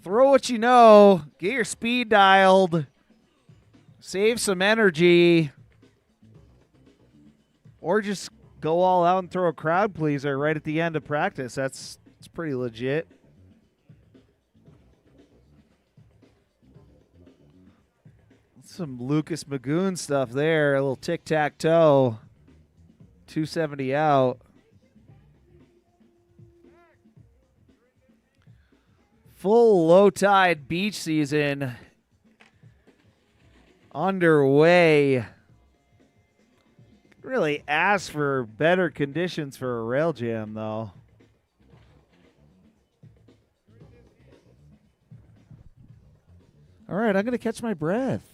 Throw what you know. Get your speed dialed. Save some energy. Or just go all out and throw a crowd pleaser right at the end of practice. It's pretty legit. Some Lucas Magoon stuff there. A little tic-tac-toe. 270 out. Full low tide beach season underway. Really ask for better conditions for a rail jam, though. All right, I'm going to catch my breath.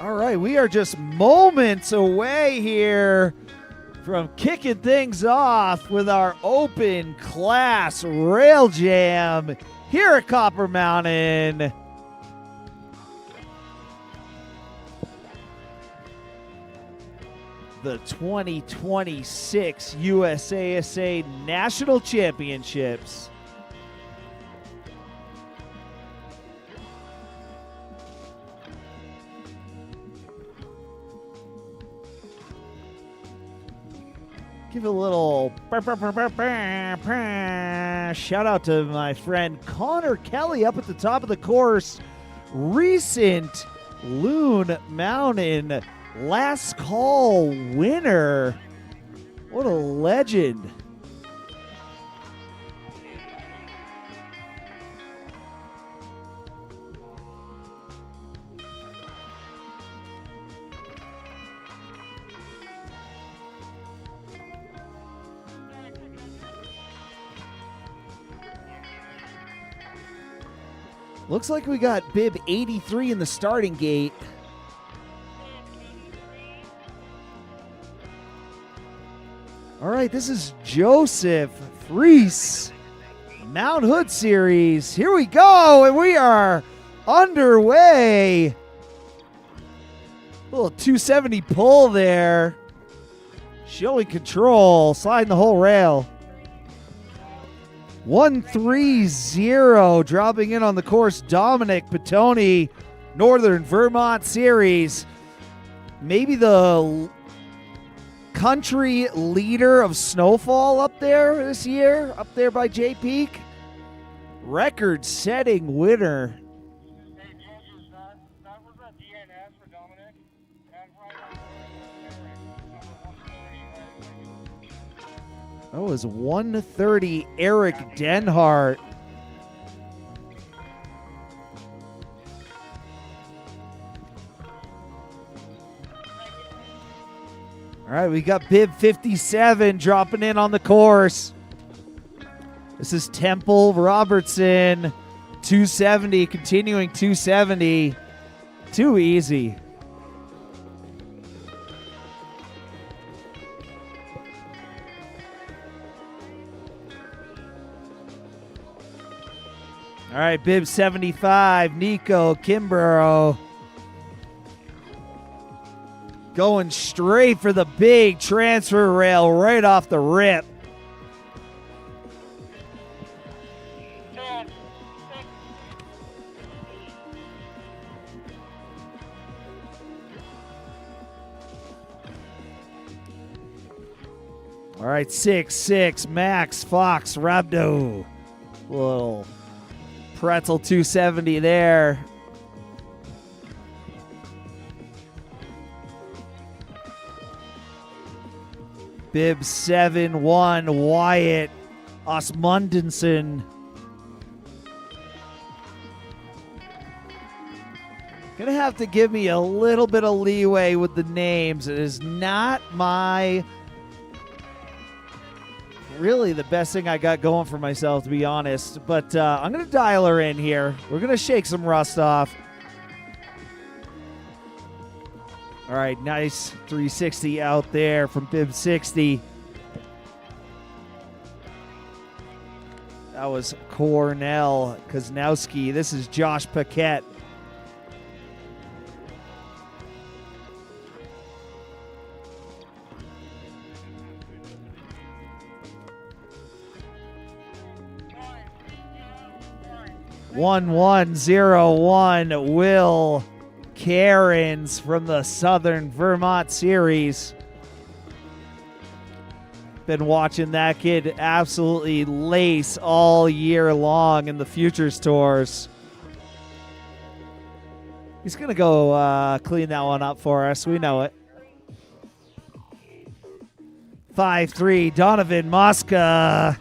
All right, we are just moments away here from kicking things off with our open class rail jam here at Copper Mountain. The 2026 USASA National Championships. Give a little shout out to my friend Connor Kelly up at the top of the course. Recent Loon Mountain last call winner. What a legend. Looks like we got bib 83 in the starting gate. All right, this is Joseph Fries, Mount Hood Series. Here we go, and we are underway. Little 270 pull there. Showing control, sliding the whole rail. 130 dropping in on the course. Dominic Petoni, Northern Vermont Series. Maybe the country leader of snowfall up there this year, up there by Jay Peak. Record-setting winner. Hey, Joseph, that was a DNS for Dominic. And right on That was 130 Eric Denhart. All right, we got bib 57 dropping in on the course. This is Temple Robertson, 270, continuing 270. Too easy. All right, bib 75, Nico Kimbrough. Going straight for the big transfer rail right off the rip. All right, 6-6, Max Fox Rabdo. Little pretzel 270 there. Bib 7-1, Wyatt Osmundson. Gonna have to give me a little bit of leeway with the names. It is not really the best thing I got going for myself, to be honest. But I'm going to dial her in here. We're going to shake some rust off. All right, nice 360 out there from bib 60. That was Cornell Koznowski. This is Josh Paquette. (1101) Will Cairns from the Southern Vermont Series. Been watching that kid absolutely lace all year long in the Futures Tours. He's going to go clean that one up for us. We know it. 5-3, Donovan Mosca.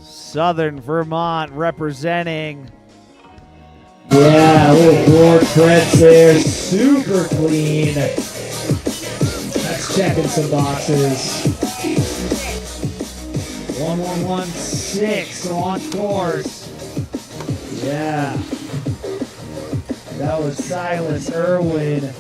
Southern Vermont representing. Yeah, a little floor treads there. Super clean. That's checking some boxes. 1116 on course. Yeah. That was Silas Irwin.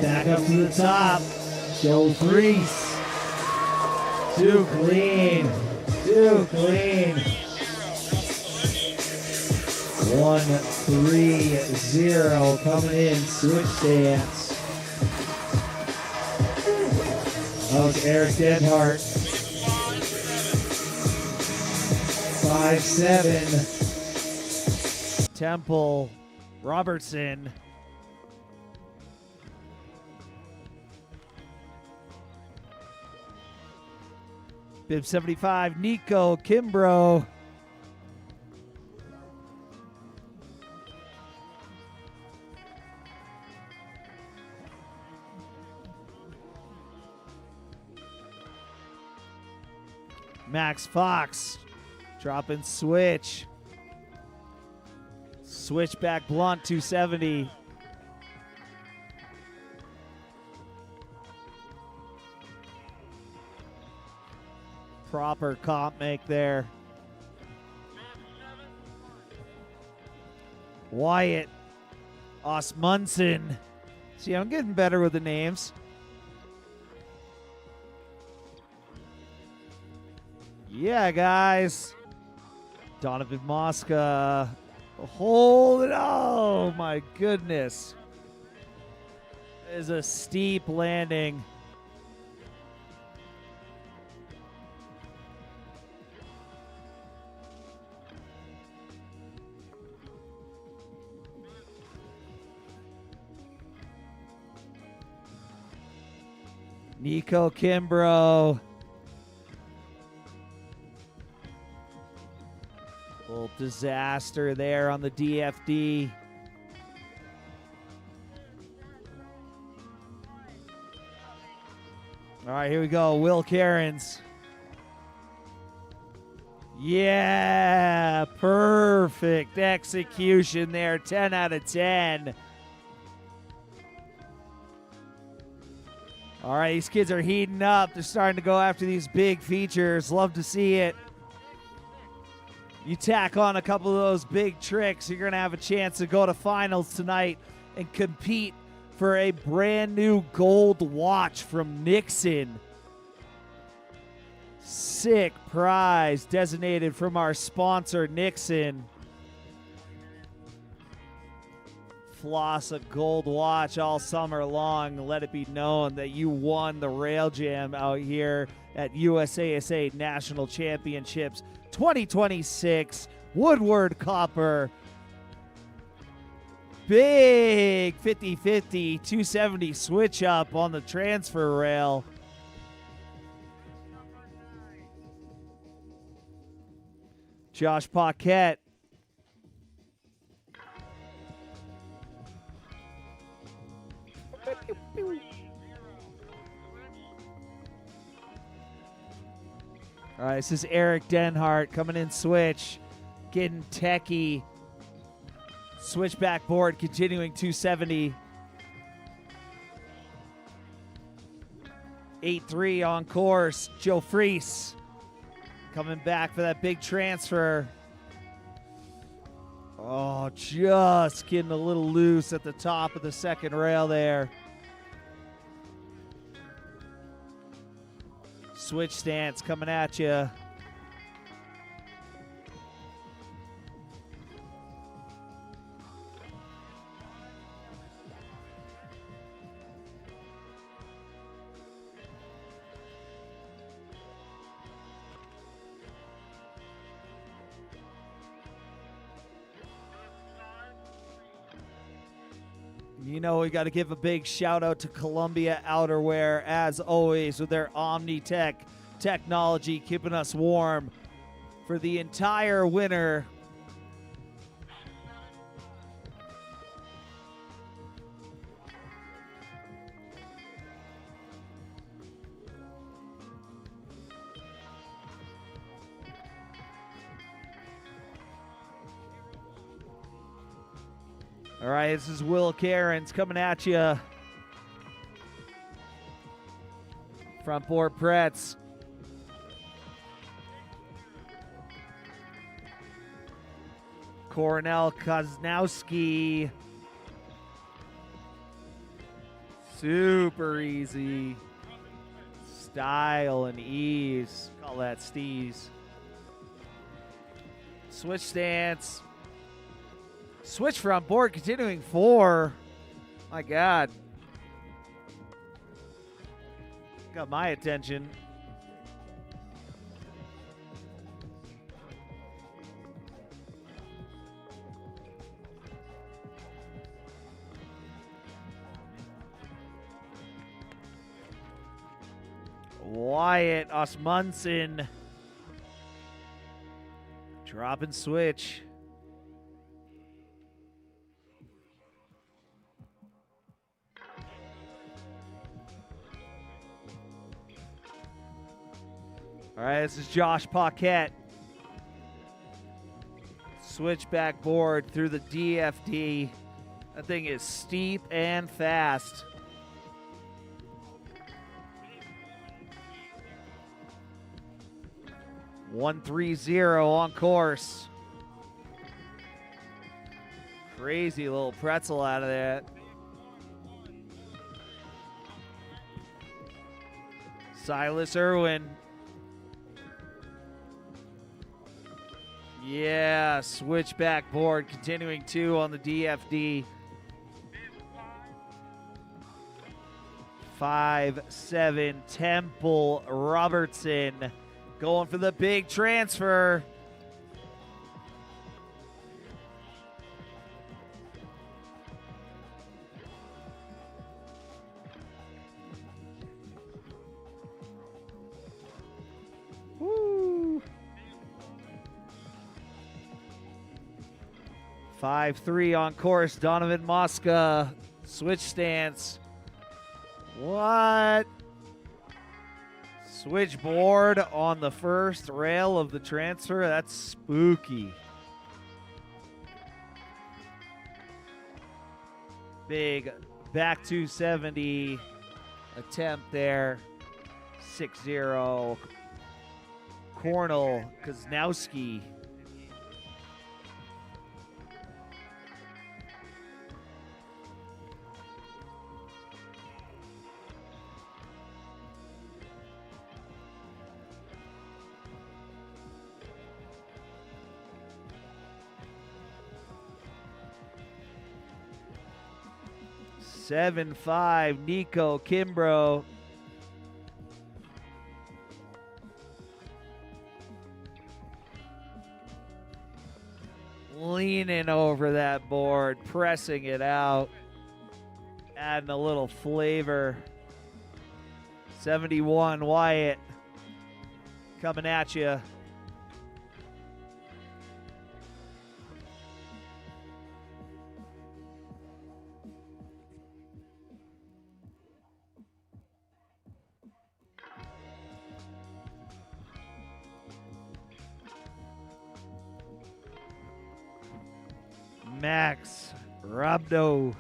Back up to the top. Joe Freese. Too clean. Too clean. 1-3-0 coming in. Switch stance. That was Eric Denhart. 5-7. Temple Robertson. Bib 75, Nico Kimbrough. Max Fox dropping switch. Switchback blunt 270. Proper comp make there. Wyatt Osmundson. See, I'm getting better with the names. Yeah, guys. Donovan Mosca. Hold it. Oh, my goodness. It is a steep landing. Nico Kimbrough. Little disaster there on the DFD. All right, here we go. Will Cairns. Yeah, perfect execution there. 10 out of 10. All right, these kids are heating up. They're starting to go after these big features. Love to see it. You tack on a couple of those big tricks, you're going to have a chance to go to finals tonight and compete for a brand new gold watch from Nixon. Sick prize designated from our sponsor, Nixon. Floss a gold watch all summer long. Let it be known that you won the Rail Jam out here at USASA National Championships 2026. Woodward Copper. Big 50-50, 270 switch up on the transfer rail. Josh Paquette. All right, this is Eric Denhart coming in switch, getting techie. Switchback board continuing 270. 8-3 on course. Joe Freese coming back for that big transfer. Oh, just getting a little loose at the top of the second rail there. Switch stance coming at you. You know, we got to give a big shout out to Columbia Outerwear, as always, with their OmniTech technology, keeping us warm for the entire winter. All All right, this is Will Cairns coming at you. Front board Pretz. Cornell Koznowski. Super easy. Style and ease. Call that steez. Switch stance. Switch front board, continuing 4. My God. Got my attention. Wyatt Osmundson. Drop and switch. All right, this is Josh Paquette. Switchback board through the DFD. That thing is steep and fast. $130 on course. Crazy little pretzel out of that. Silas Irwin. Yeah, switchback board, continuing 2 on the DFD. 5-7 Temple Robertson going for the big transfer. Woo. 5-3 on course, Donovan Mosca. Switch stance. What? Switchboard on the first rail of the transfer. That's spooky. Big back 270 attempt there. 6-0. Cornell Koznowski. Seven 5 Nico Kimbrough. Leaning over that board, pressing it out, adding a little flavor. 71 Wyatt coming at you. Max Rabdo.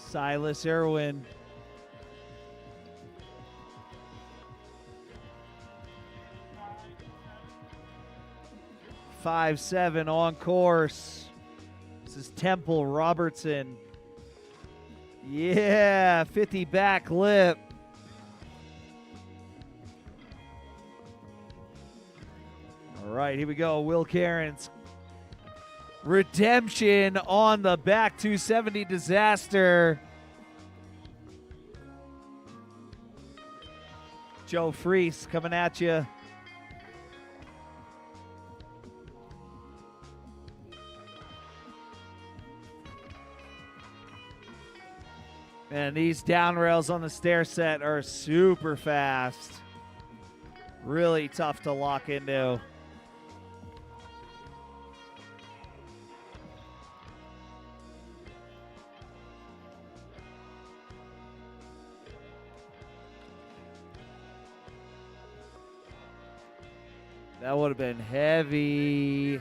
Silas Irwin. Five 7 on course. This is Temple Robertson. Yeah, 50 back lip. All right, here we go. Will Cairns. Redemption on the back 270 disaster. Joe Freese coming at you. And these down rails on the stair set are super fast. Really tough to lock into. That would have been heavy.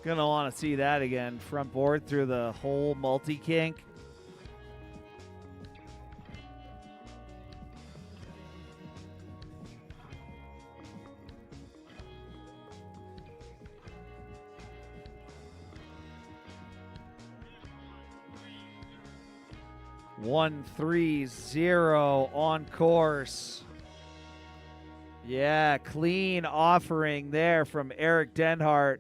Gonna want to see that again. Front board through the whole multi-kink. One, 3, 0 on course. Yeah, clean offering there from Eric Denhart.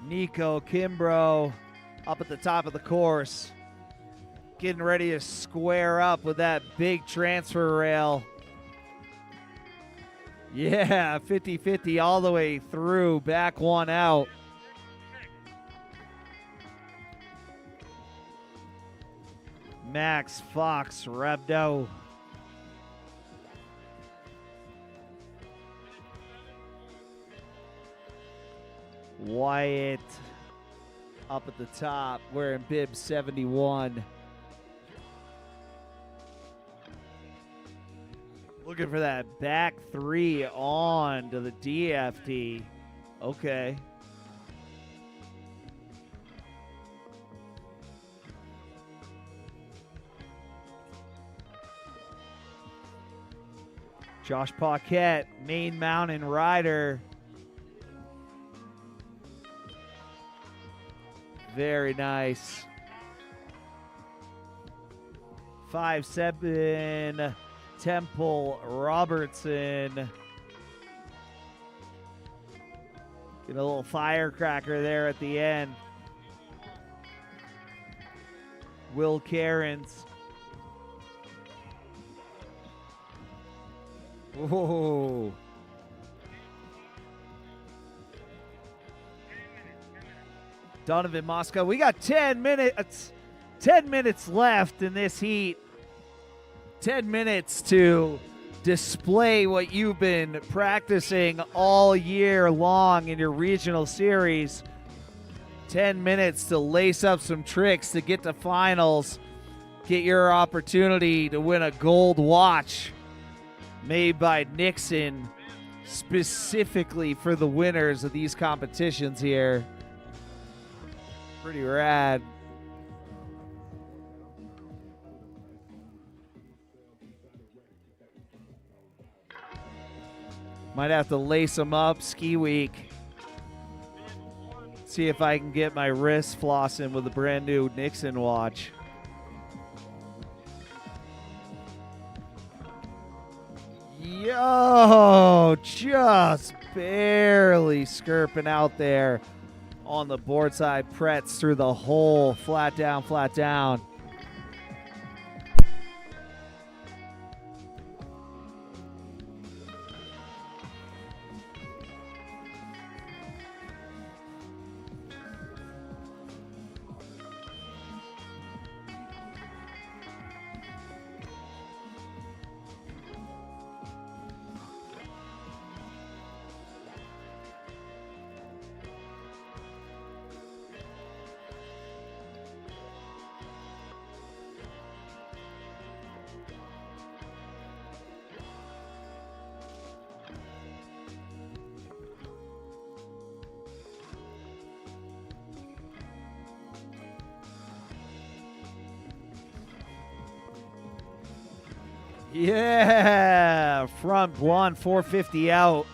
Nico Kimbrough up at the top of the course, getting ready to square up with that big transfer rail. Yeah, 50-50 all the way through, back one out. Max Fox Rabdo. Wyatt up at the top, wearing bib 71. Looking for that back three on to the DFT. Okay. Josh Paquette, Main Mountain rider. Very nice. 5'7", Temple Robertson. Get a little firecracker there at the end. Will Cairns. Whoa. Donovan Moscow. We got 10 minutes left in this heat. 10 minutes to display what you've been practicing all year long in your regional series. 10 minutes to lace up some tricks to get to finals. Get your opportunity to win a gold watch made by Nixon specifically for the winners of these competitions here. Pretty rad. Might have to lace them up ski week. See if I can get my wrist flossing with a brand new Nixon watch. Yo, just barely skirping out there on the board side. Pretz through the hole, flat down, flat down. Yeah, front blonde 450 out.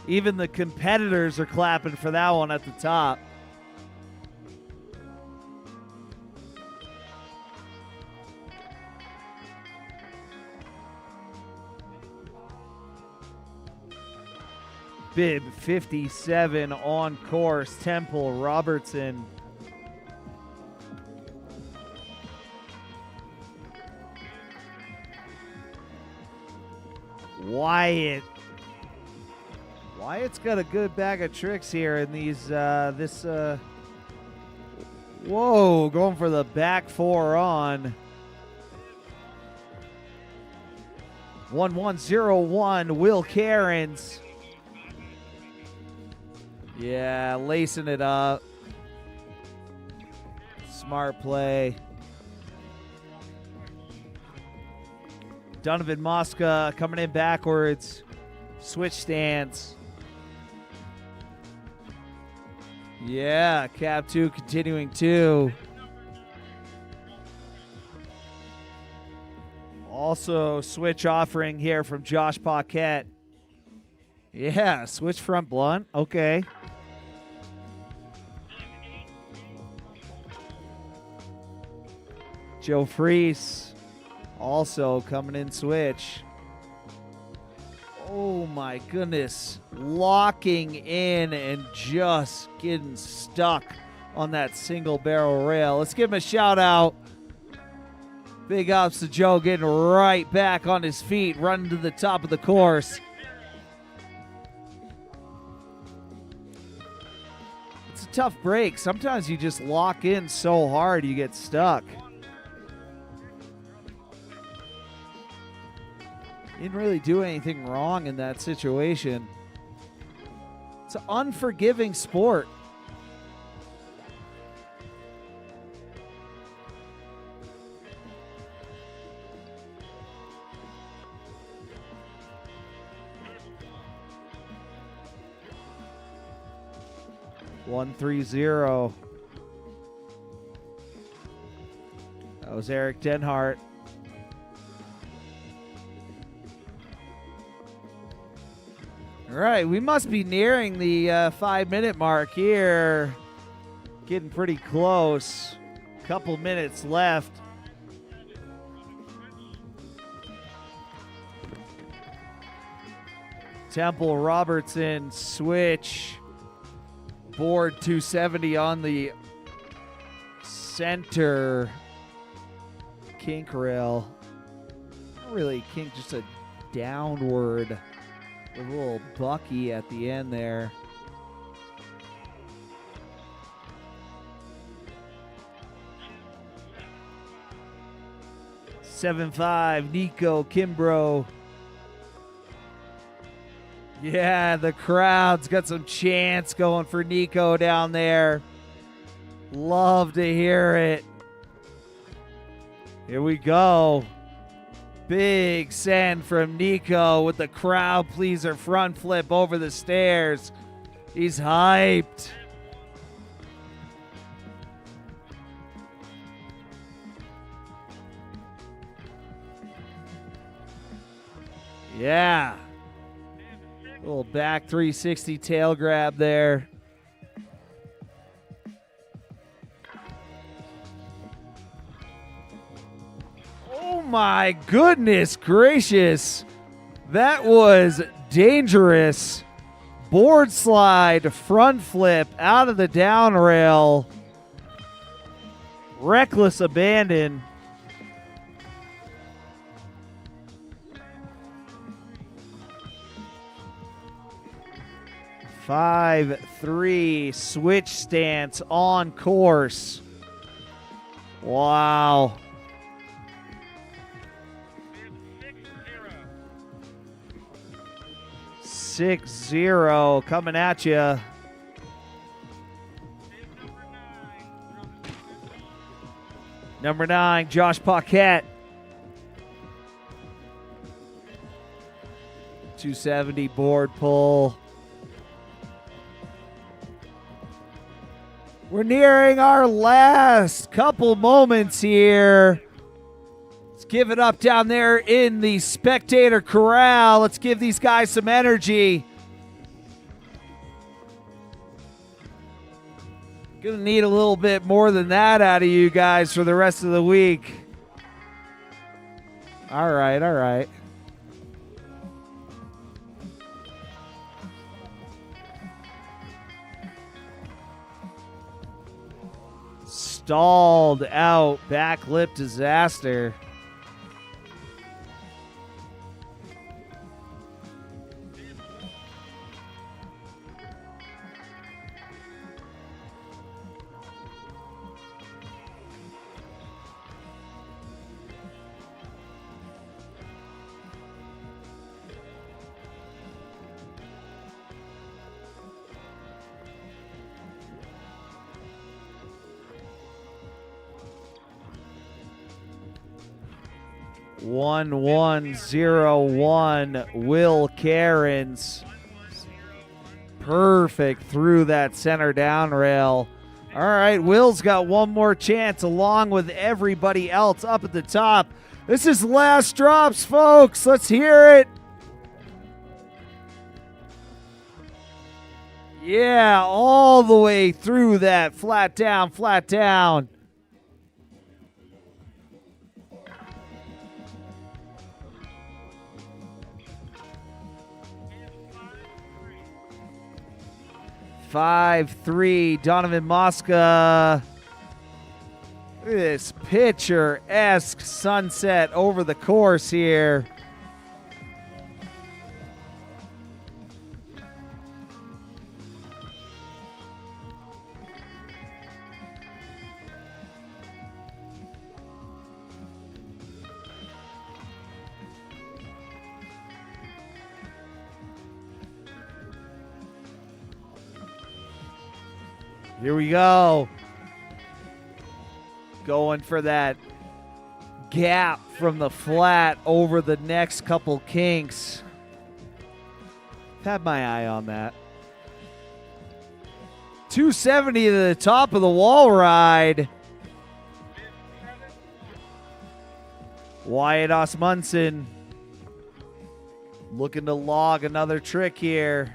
Even the competitors are clapping for that one at the top. Bib 57 on course. Temple Robertson. Wyatt's got a good bag of tricks here in these whoa, going for the back four on 1101 Will Cairns. Yeah, lacing it up. Smart play. Donovan Mosca coming in backwards. Switch stance. Yeah, cab 2 continuing 2. Also, switch offering here from Josh Paquette. Yeah, switch front blunt. Okay. Joe Freese also coming in switch. Oh my goodness. Locking in and just getting stuck on that single barrel rail. Let's give him a shout out. Big ups to Joe getting right back on his feet, running to the top of the course. It's a tough break. Sometimes you just lock in so hard you get stuck. Didn't really do anything wrong in that situation. It's an unforgiving sport. One 3-0. That was Eric Denhart. All right, we must be nearing the 5-minute mark here. Getting pretty close. Couple minutes left. Temple Robertson switch. Board 270 on the center kink rail. Not really kink, just a downward. A little bucky at the end there. (7-5) Nico Kimbrough. Yeah, the crowd's got some chants going for Nico down there. Love to hear it. Here we go. Big send from Nico with the crowd pleaser front flip over the stairs. He's hyped. Yeah. Little back 360 tail grab there. Oh my goodness gracious. That was dangerous. Board slide, front flip out of the down rail. Reckless abandon. Five, 3, switch stance on course. Wow. 6-0 coming at you. Number 9, Josh Paquette. 270 board pull. We're nearing our last couple moments here. Let's give it up down there in the spectator corral. Let's give these guys some energy. Gonna need a little bit more than that out of you guys for the rest of the week. All right, all right. Stalled out, back lip disaster. One, 1-0-1. Will Cairns. Perfect through that center down rail. All right, Will's got one more chance along with everybody else up at the top. This is last drops, folks. Let's hear it. Yeah, all the way through that. Flat down, flat down. Five, 3, Donovan Mosca. Look at this picture-esque sunset over the course here. Here we go. Going for that gap from the flat over the next couple kinks. Had my eye on that. 270 to the top of the wall ride. Wyatt Osmundson looking to log another trick here.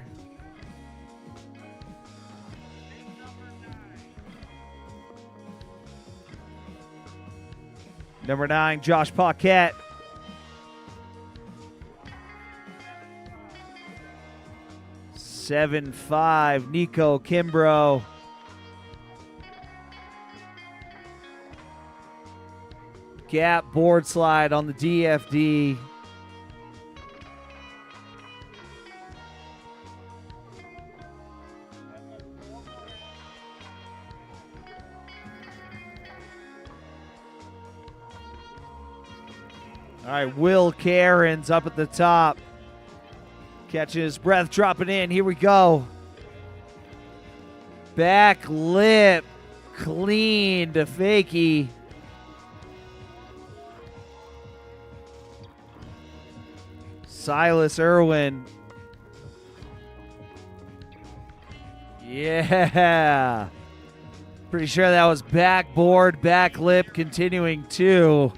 Number 9, Josh Paquette. Seven, 5, Nico Kimbrough. Gap board slide on the DFD. All right, Will Cairns up at the top. Catching his breath, dropping in. Here we go. Back lip, clean to fakie. Silas Irwin. Yeah. Pretty sure that was backboard, back lip, continuing two.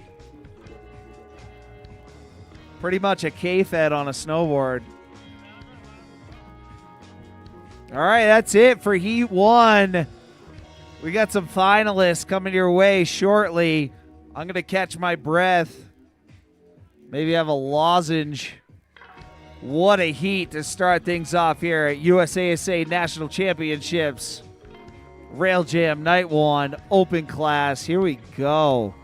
Pretty much a K-Fed on a snowboard. All right, that's it for Heat 1. We got some finalists coming your way shortly. I'm going to catch my breath. Maybe have a lozenge. What a heat to start things off here at USASA National Championships. Rail Jam Night 1, open class. Here we go.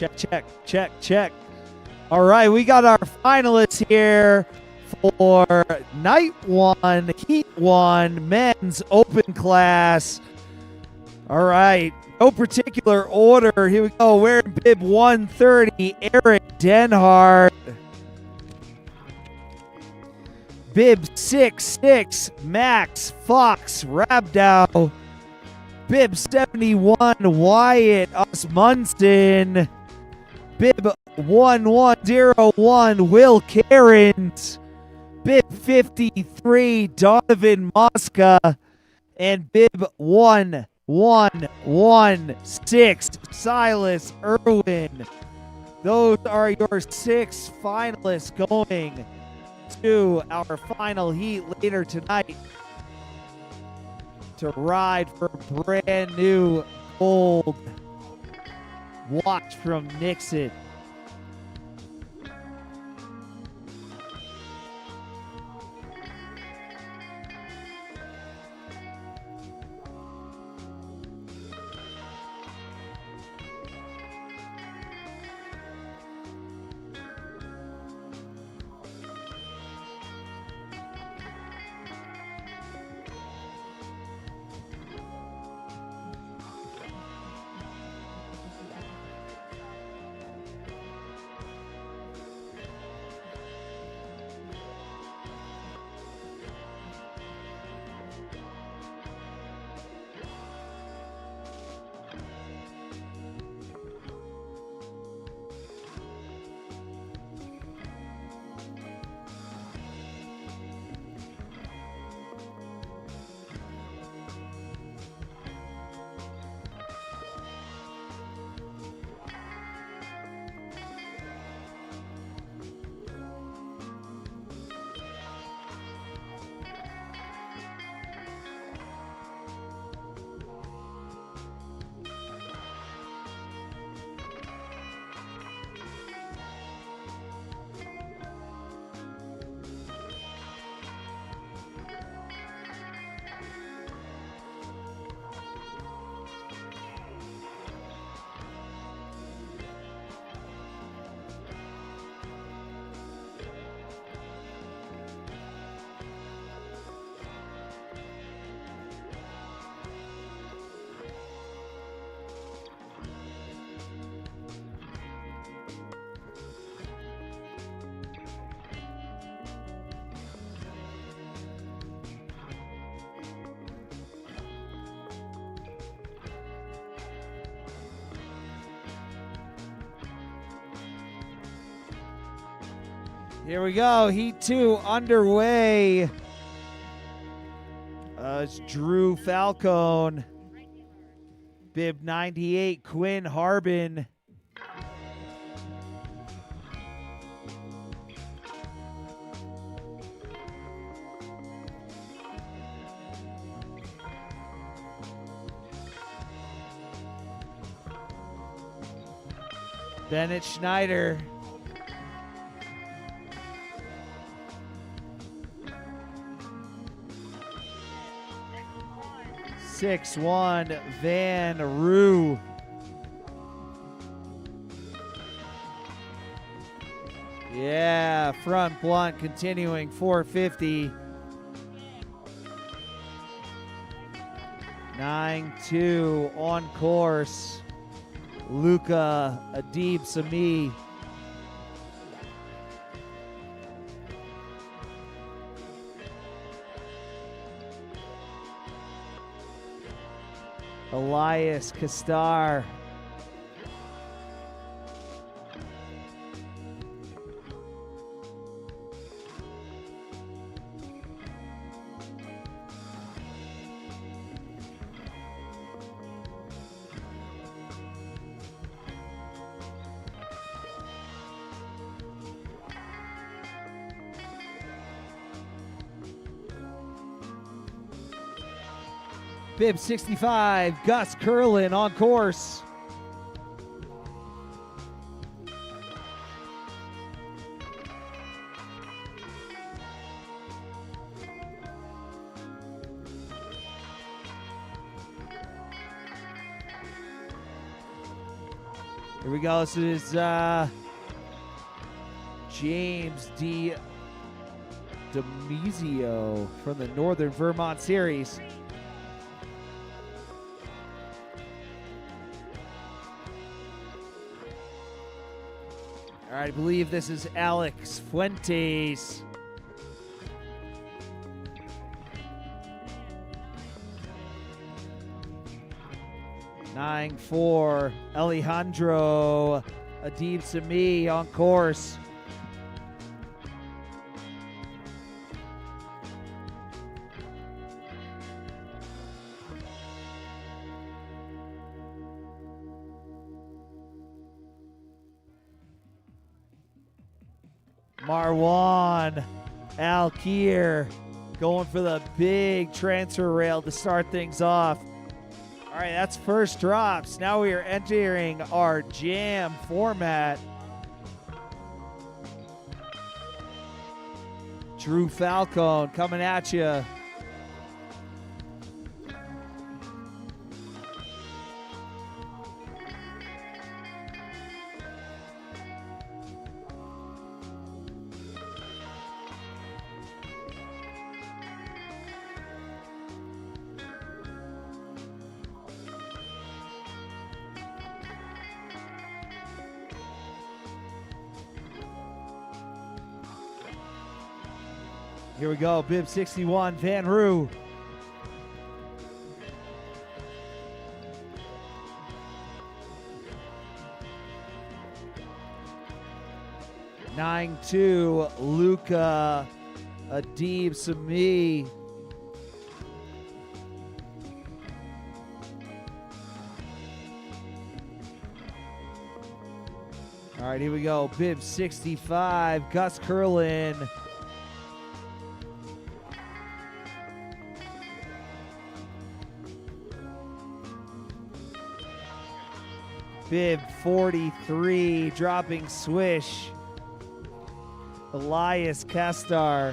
Check, check, check, check. All right, we got our finalists here for night one, heat one, men's open class. All right, no particular order. Here we go. Wearing bib 130, Eric Denhart. Bib 66, Max Fox Rabdow. Bib 71, Wyatt Osmundson. Bib 1101, Will Cairns. Bib 53, Donovan Mosca. And bib 1116, Silas Irwin. Those are your 6 finalists going to our final heat later tonight to ride for a brand new gold watch from Nixon. Here we go, Heat 2 underway. It's Drew Falcone. Bib 98, Quinn Harbin. Bennett Schneider. Six one Van Roo. Yeah, front blunt continuing 450. 9-2 on course. Luca Adib Sami. Elias Castar. Bib 65, Gus Curlin on course. Here we go. This is James D. Demizio from the Northern Vermont Series. All right, I believe this is Alex Fuentes. Nine four, Alejandro Adib Sami on course. Marwan Al-Kir going for the big transfer rail to start things off. All right, that's first drops. Now we are entering our jam format. Drew Falcone coming at you. Here we go, bib 61, Van Roo. Nine two, Luca Adib Sami. All right, here we go, bib 65, Gus Curlin. Bib 43, dropping swish, Elias Castar.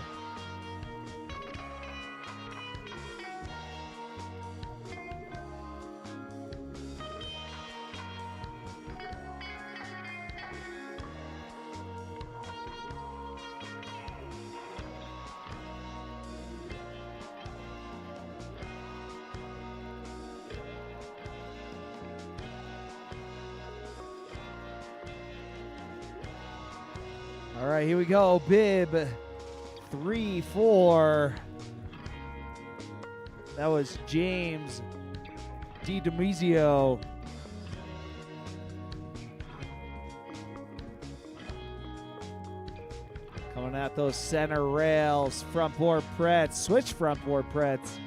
All right, here we go. Bib 3-4. That was James D. Demizio. Coming at those center rails. Front board pretz. Switch front board pretz.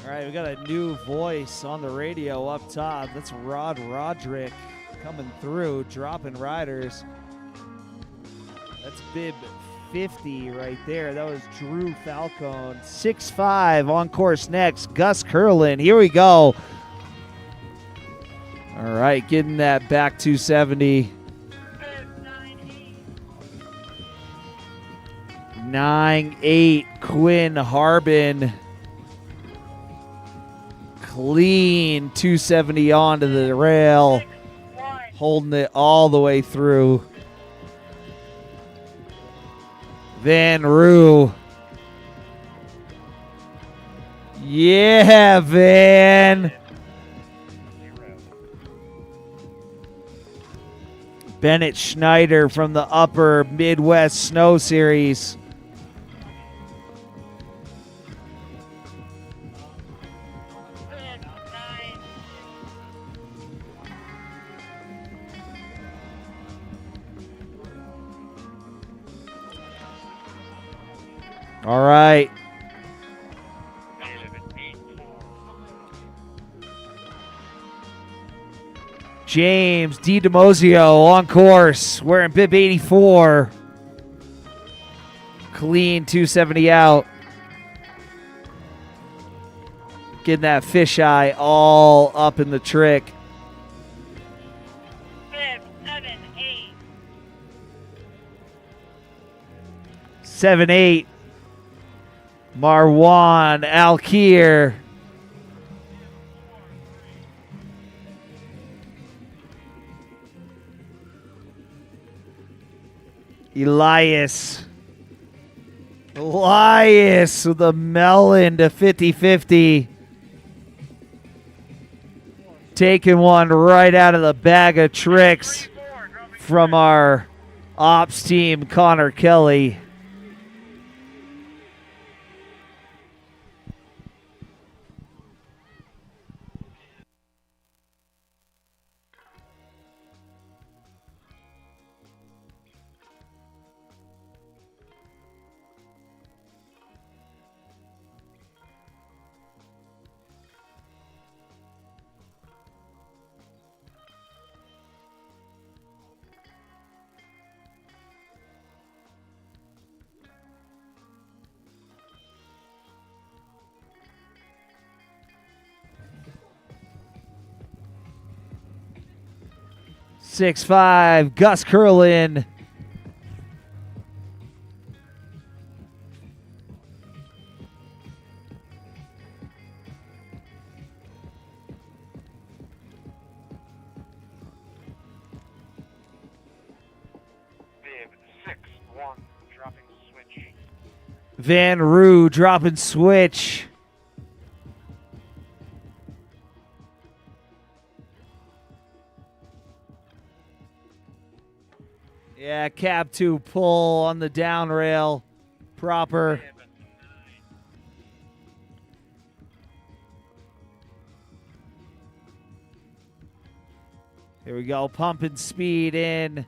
All right, we got a new voice on the radio up top. That's Rod Roderick coming through, dropping riders. That's bib 50 right there. That was Drew Falcone. 6-5 on course next, Gus Curlin. Here we go. All right, getting that back 270. 9-8, Quinn Harbin. Clean 270 onto the rail, holding it all the way through. Van Roo. Yeah, Van. Bennett Schneider from the Upper Midwest Snow Series. All right. James DiDemozio on course, wearing bib 84. Clean 270 out. Getting that fisheye all up in the trick. Bib 7-8. 7-8. Marwan Alkir. Elias with a melon to 50-50. Taking one right out of the bag of tricks from our ops team, Connor Kelly. Six five, Gus Curlin. Bib 6-1, dropping switch. Van Roo dropping switch. Yeah, cab 2 pull on the down rail. Proper. Bib 9. Here we go, pumping speed in.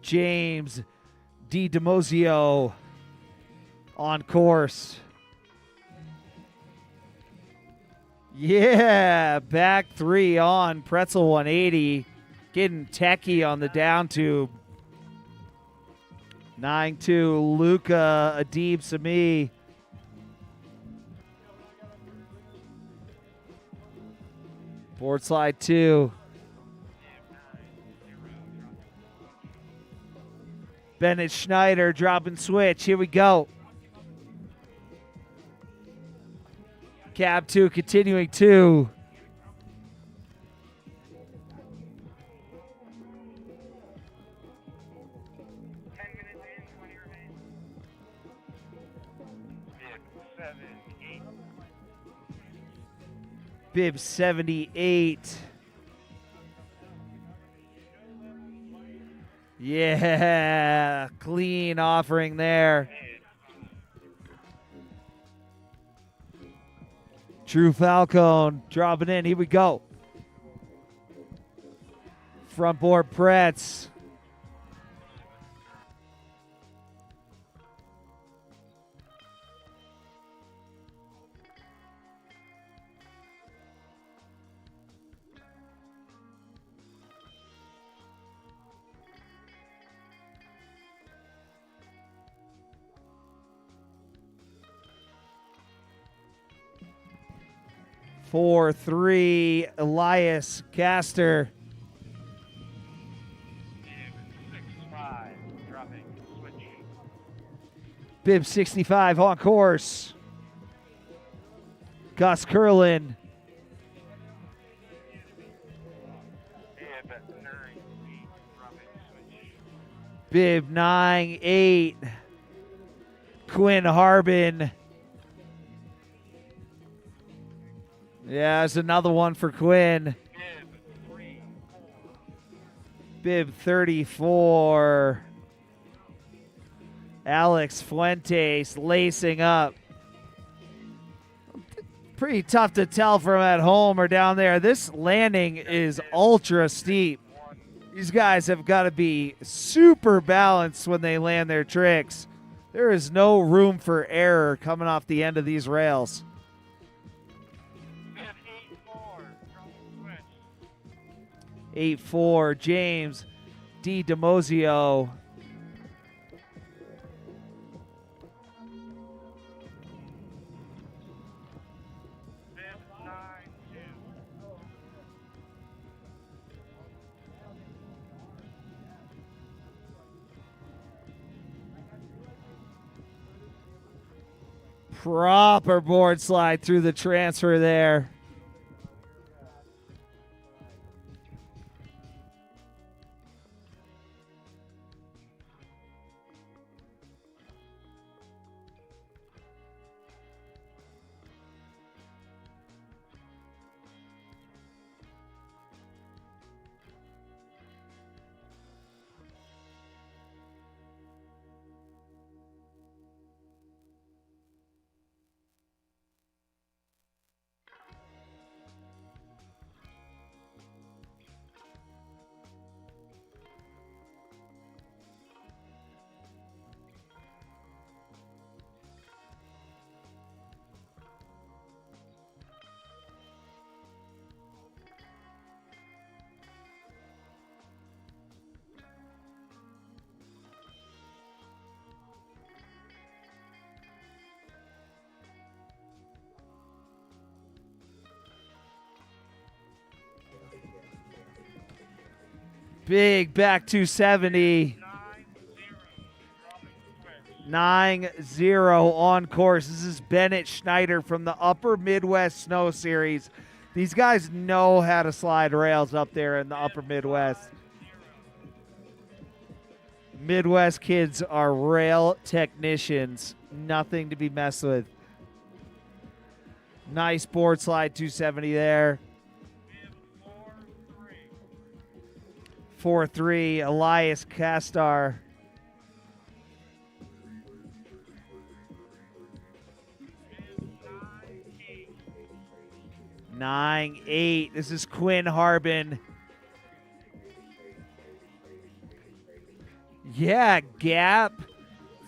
James DiDemozio on course. Yeah, back 3 on Pretzel 180. Getting techie on the down tube. 9-2, Luca Adib Sami. Board slide 2. Bennett Schneider dropping switch. Here we go. Cab 2 continuing 2. Bib 78. Yeah, clean offering there. Drew Falcone dropping in. Here we go. Front board Pretz. Four, 3, Elias Caster. Bib 6-5, dropping switch. Bib 65 on course. Gus Curlin. Bib 9-8, dropping switch. Bib 9-8. Quinn Harbin. Yeah, there's another one for Quinn. Bib 3-4. Bib 34. Alex Fuentes lacing up. Pretty tough to tell from at home or down there. This landing is ultra steep. 1 These guys have got to be super balanced when they land their tricks. There is no room for error coming off the end of these rails. 8-4. Switch. 8-4, James D. Demozio. Fifth, 9-2. Proper board slide through the transfer there. Big back 270. 9-0 on course. This is Bennett Schneider from the Upper Midwest Snow Series. These guys know how to slide rails up there in the Upper Midwest. Midwest kids are rail technicians. Nothing to be messed with. Nice board slide 270 there. 4-3, Elias Castar. 9-8. This is Quinn Harbin. Yeah, gap,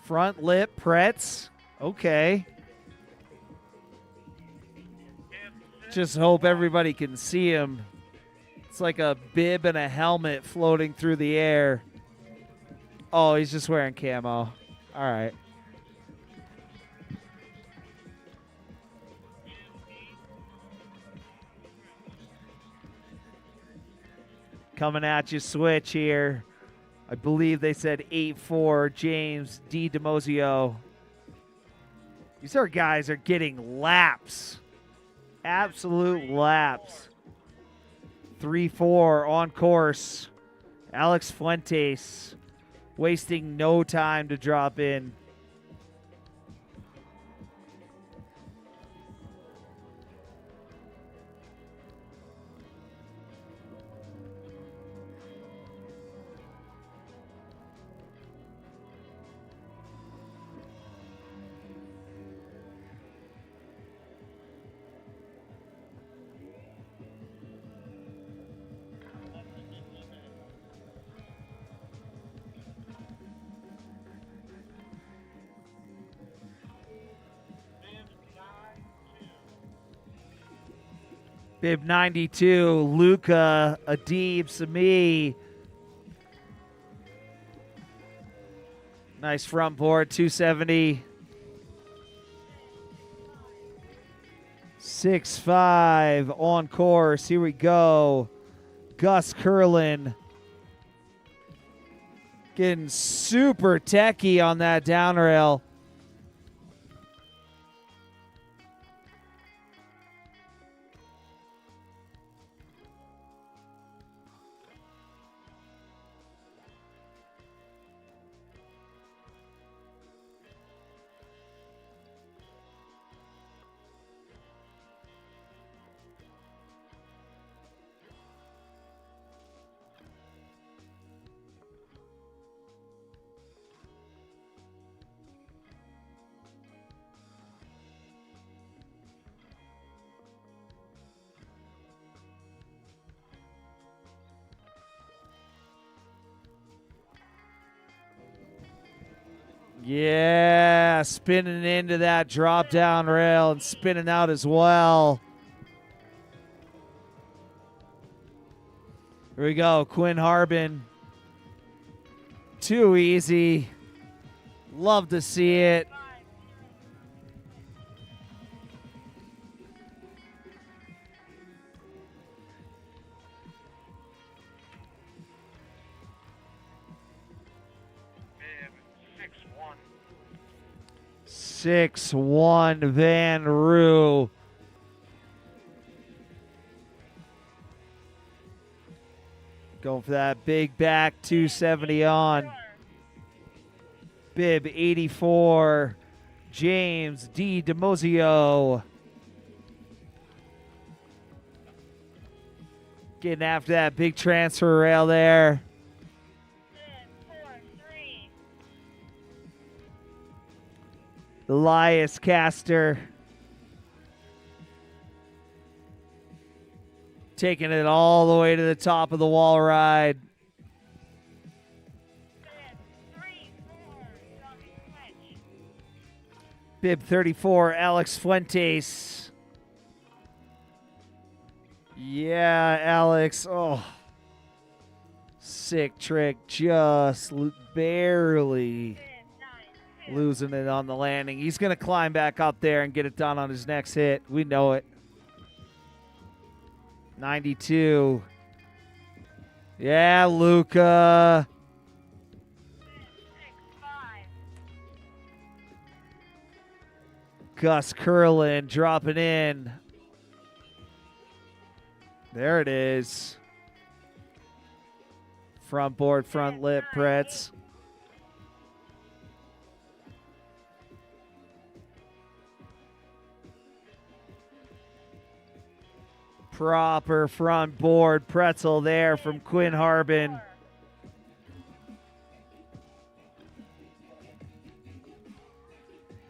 front lip, Pretz. Okay. Just hope everybody can see him. It's like a bib and a helmet floating through the air. Oh, he's just wearing camo. All right. Coming at you, switch here. I believe they said 8-4, James D. Demozio. These are guys are getting laps. Absolute laps. 3-4 on course. Alex Fuentes wasting no time to drop in. Bib 92, Luca Adib Sami. Nice front board, 270. 6-5 on course. Here we go. Gus Curlin getting super techie on that down rail. Yeah, spinning into that drop down rail and spinning out as well. Here we go, Quinn Harbin. Too easy. Love to see it. Bib 6-1. 6-1 Van Roo. Going for that big back 270 on. Bib 84. James D. DeMozio. Getting after that big transfer rail there. Bib 4-3. Elias Caster. Taking it all the way to the top of the wall ride. Bib 3-4. Johnny Switch. Bib 34, Alex Fuentes. Yeah, Alex. Oh. Sick trick. Just barely Bib 9-2. losing it on the landing. He's going to climb back up there and get it done on his next hit. We know it. 92. Yeah, Luca. Bib 6-5. Gus Curlin dropping in. There it is. Front board, front lip, Pretz. Proper front board pretzel there from Quinn Harbin.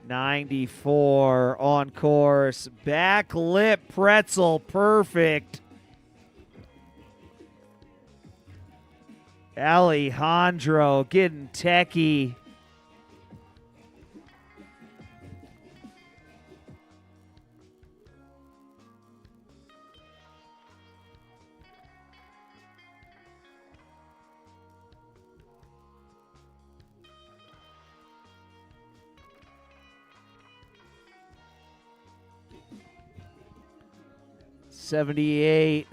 .94 on course. Back lip pretzel, perfect. Alejandro getting techie. .78.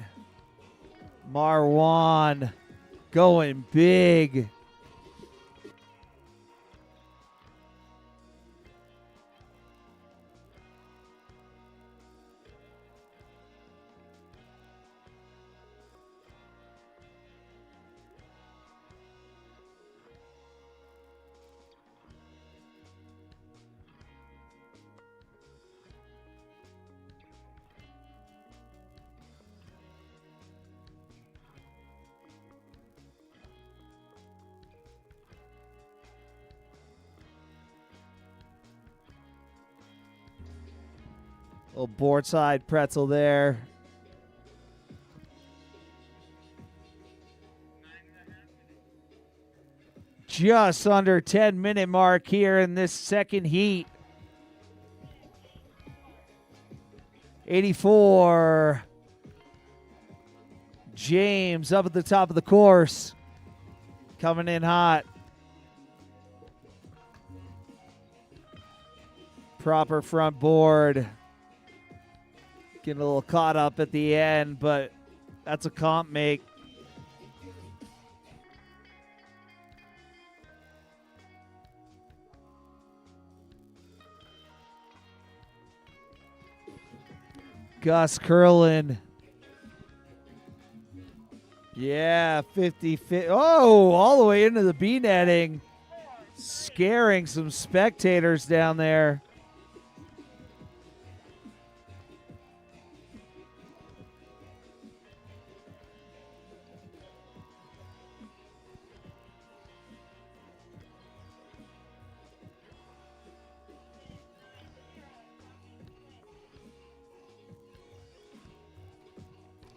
Marwan going big. Little board side pretzel there. Just under 10-minute mark here in this second heat. 84. James up at the top of the course. Coming in hot. Proper front board. Getting a little caught up at the end, but that's a comp make. Gus Curlin. Yeah, 50. Oh, all the way into the B netting. Scaring some spectators down there.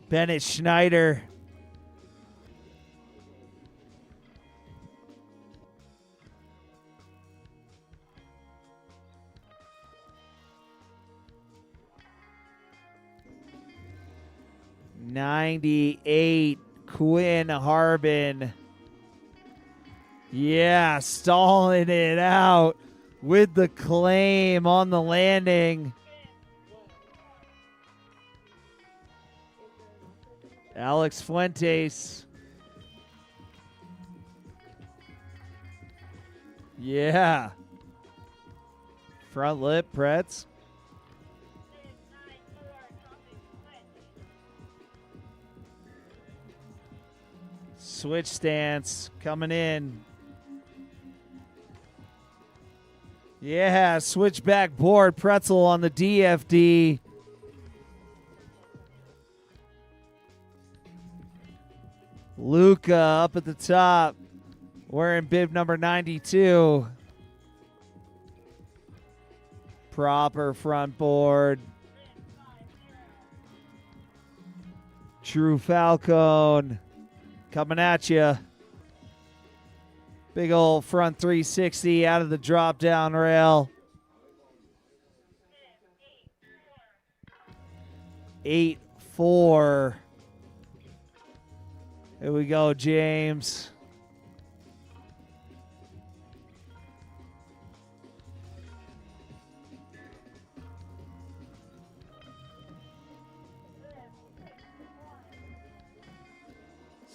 Bennett Schneider. 98, Quinn Harbin. Yeah, stalling it out with the claim on the landing. Alex Fuentes. Yeah. Front lip, Pretz. Switch stance coming in. Yeah, switchback board pretzel on the DFD. Luca up at the top, wearing bib number 92. Proper front board. Drew Falcone coming at you. Big old front 360 out of the drop down rail. 8-4. Here we go, James.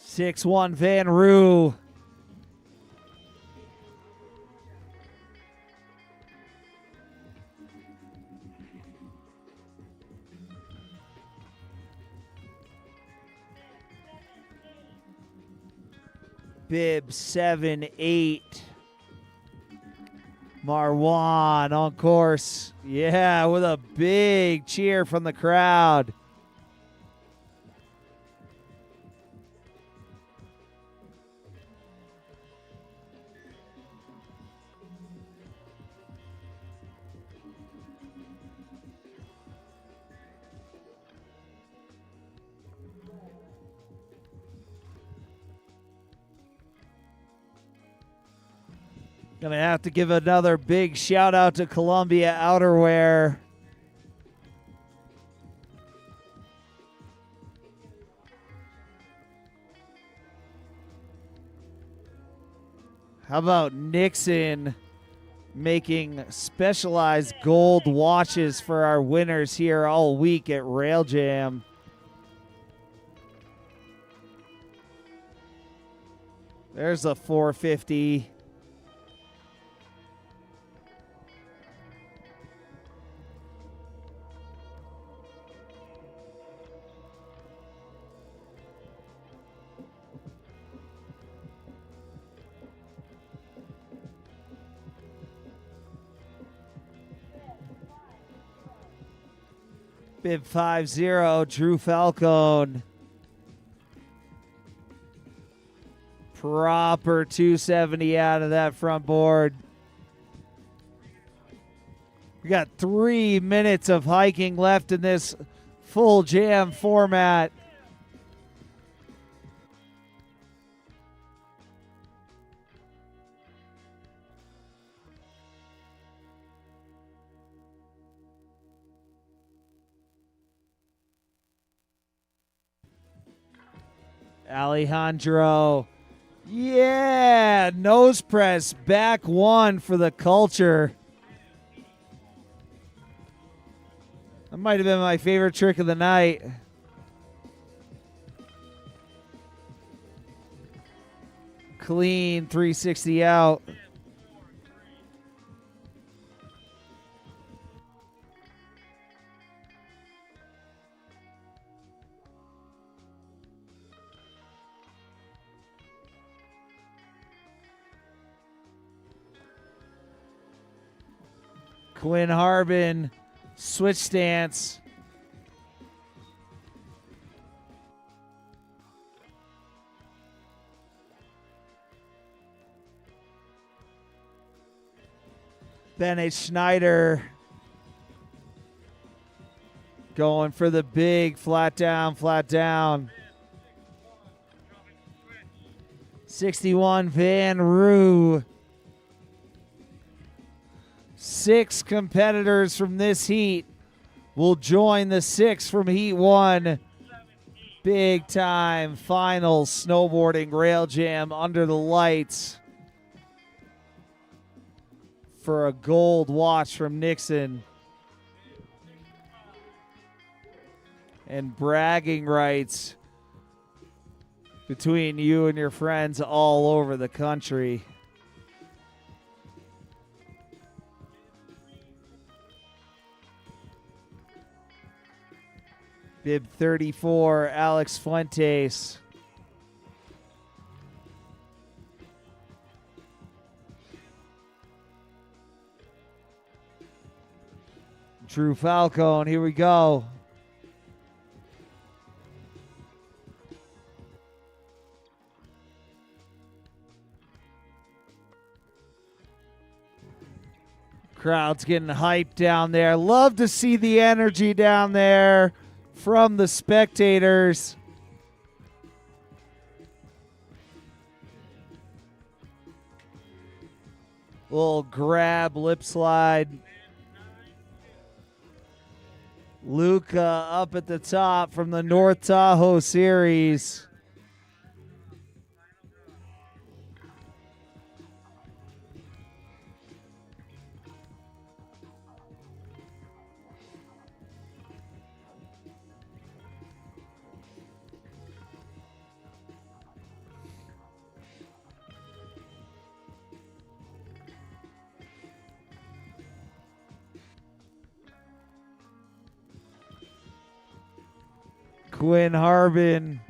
Six one Van Roo. Bib 7-8. Marwan on course. Yeah, with a big cheer from the crowd. Gonna have to give another big shout out to Columbia Outerwear. How about Nixon making specialized gold watches for our winners here all week at Rail Jam? There's a 450. Bib 5-0, Drew Falcone. Proper 270 out of that front board. We got 3 minutes of hiking left in this full jam format. Alejandro. Yeah, nose press, back one for the culture. That might have been my favorite trick of the night. Clean 360 out. Quinn Harbin, switch stance. Bennett Schneider going for the big flat down, flat down. 61 Van Roo. 6 competitors from this heat will join the 6 from Heat 1. Big time final snowboarding rail jam under the lights for a gold watch from Nixon. And bragging rights between you and your friends all over the country. Bib 34, Alex Fuentes. Drew Falcone, here we go. Crowd's getting hyped down there. Love to see the energy down there from the spectators. Little grab, lip slide. Luca up at the top from the North Tahoe series. Quinn Harbin.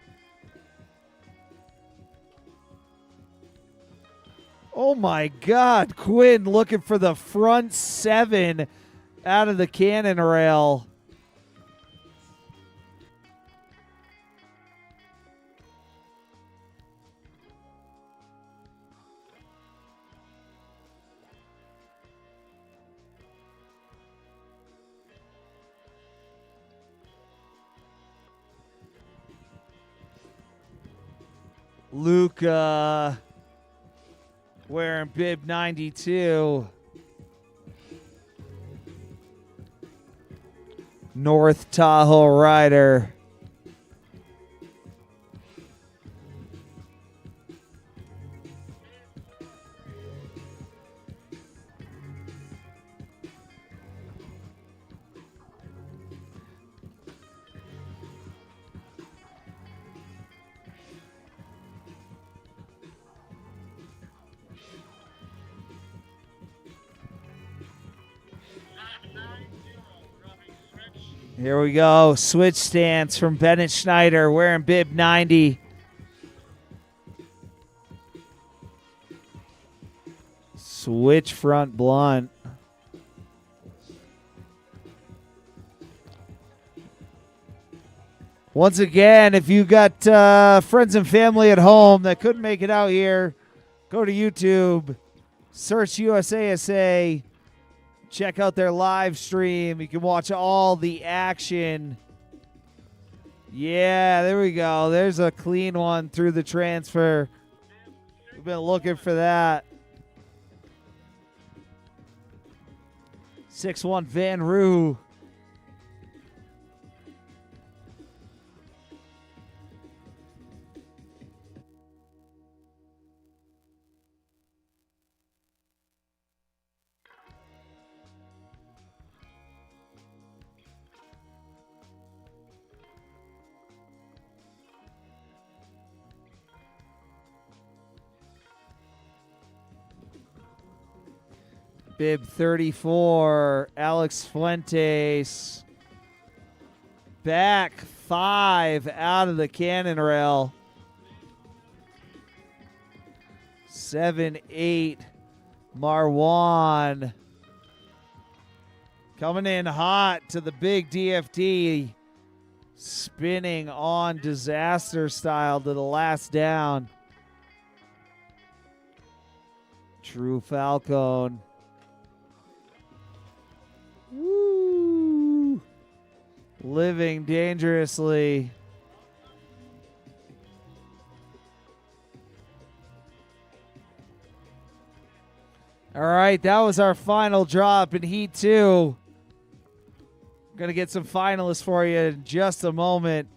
Oh my God, Quinn looking for the front seven out of the cannon rail. Luca wearing bib 92. North Tahoe rider. Here we go. Switch stance from Bennett Schneider wearing bib 90. Switch front blunt. Once again, if you got friends and family at home that couldn't make it out here, go to YouTube, search USASA. Check out their live stream. You can watch all the action. Yeah, there we go. There's a clean one through the transfer. We've been looking for that. 6-1 Van Roo. Bib 34, Alex Fuentes. Back 5 out of the cannon rail. 7-8, Marwan. Coming in hot to the big DFD. Spinning on disaster style to the last down. True Falcone. Woo! Living dangerously. All right, that was our final drop in Heat 2. Going to get some finalists for you in just a moment.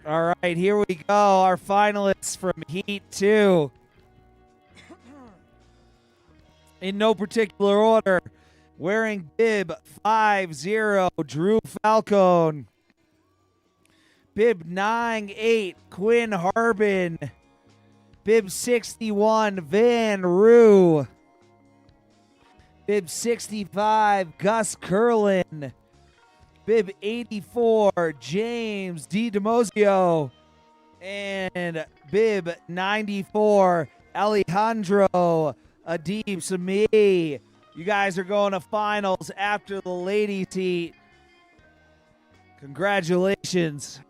All right, here we go. Our finalists from Heat 2. In no particular order, wearing bib 50, Drew Falcone. Bib 98, Quinn Harbin. Bib 61, Van Rue. Bib 65, Gus Curlin. Bib 84, James DiDemozio. And bib 94, Alejandro Adib Sami. You guys are going to finals after the ladies' heat. Congratulations.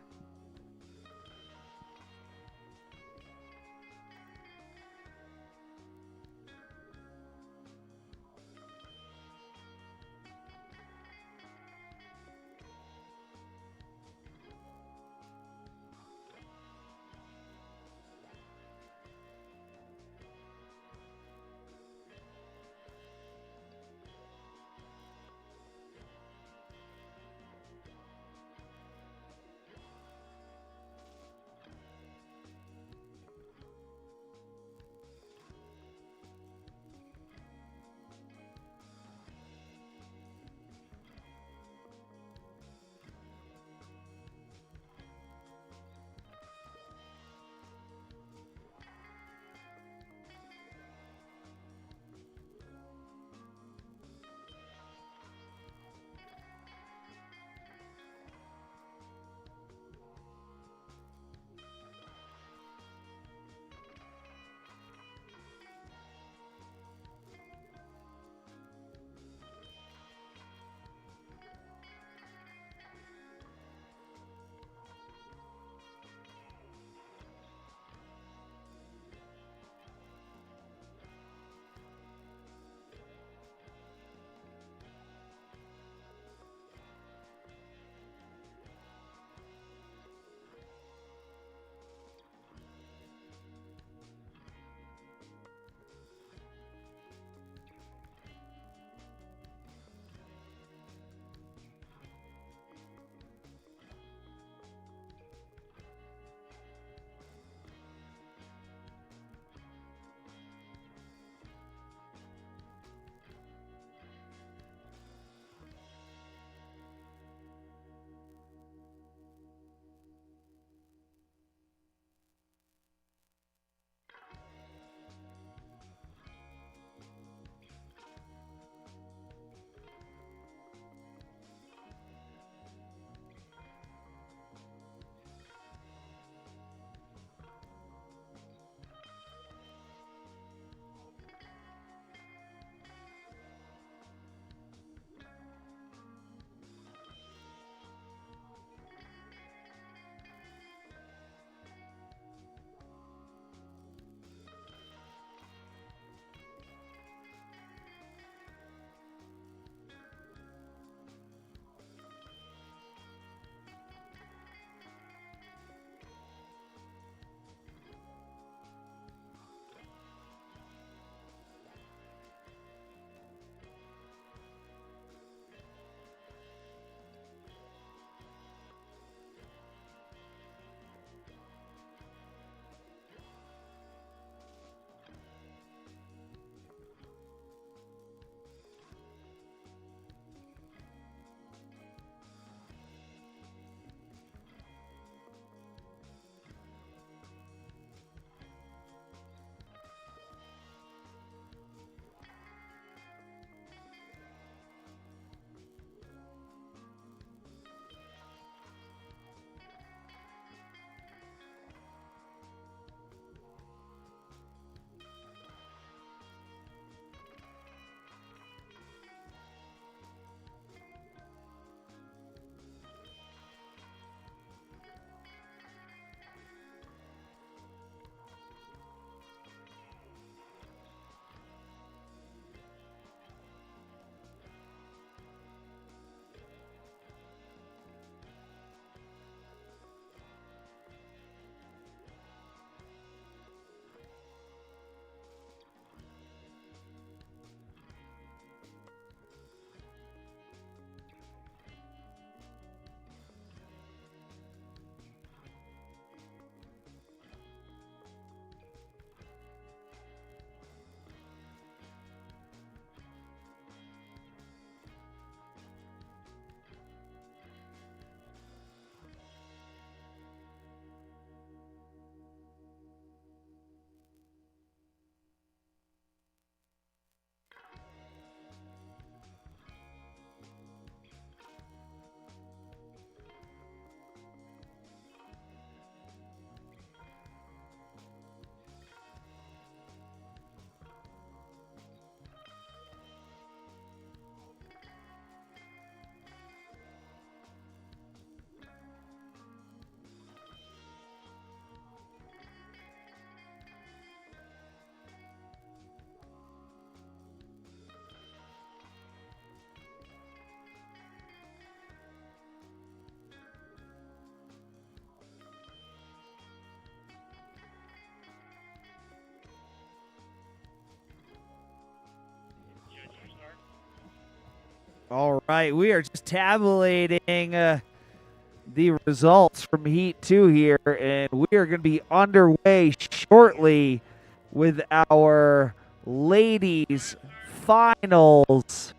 All right, we are just tabulating the results from Heat 2 here, and we are going to be underway shortly with our ladies finals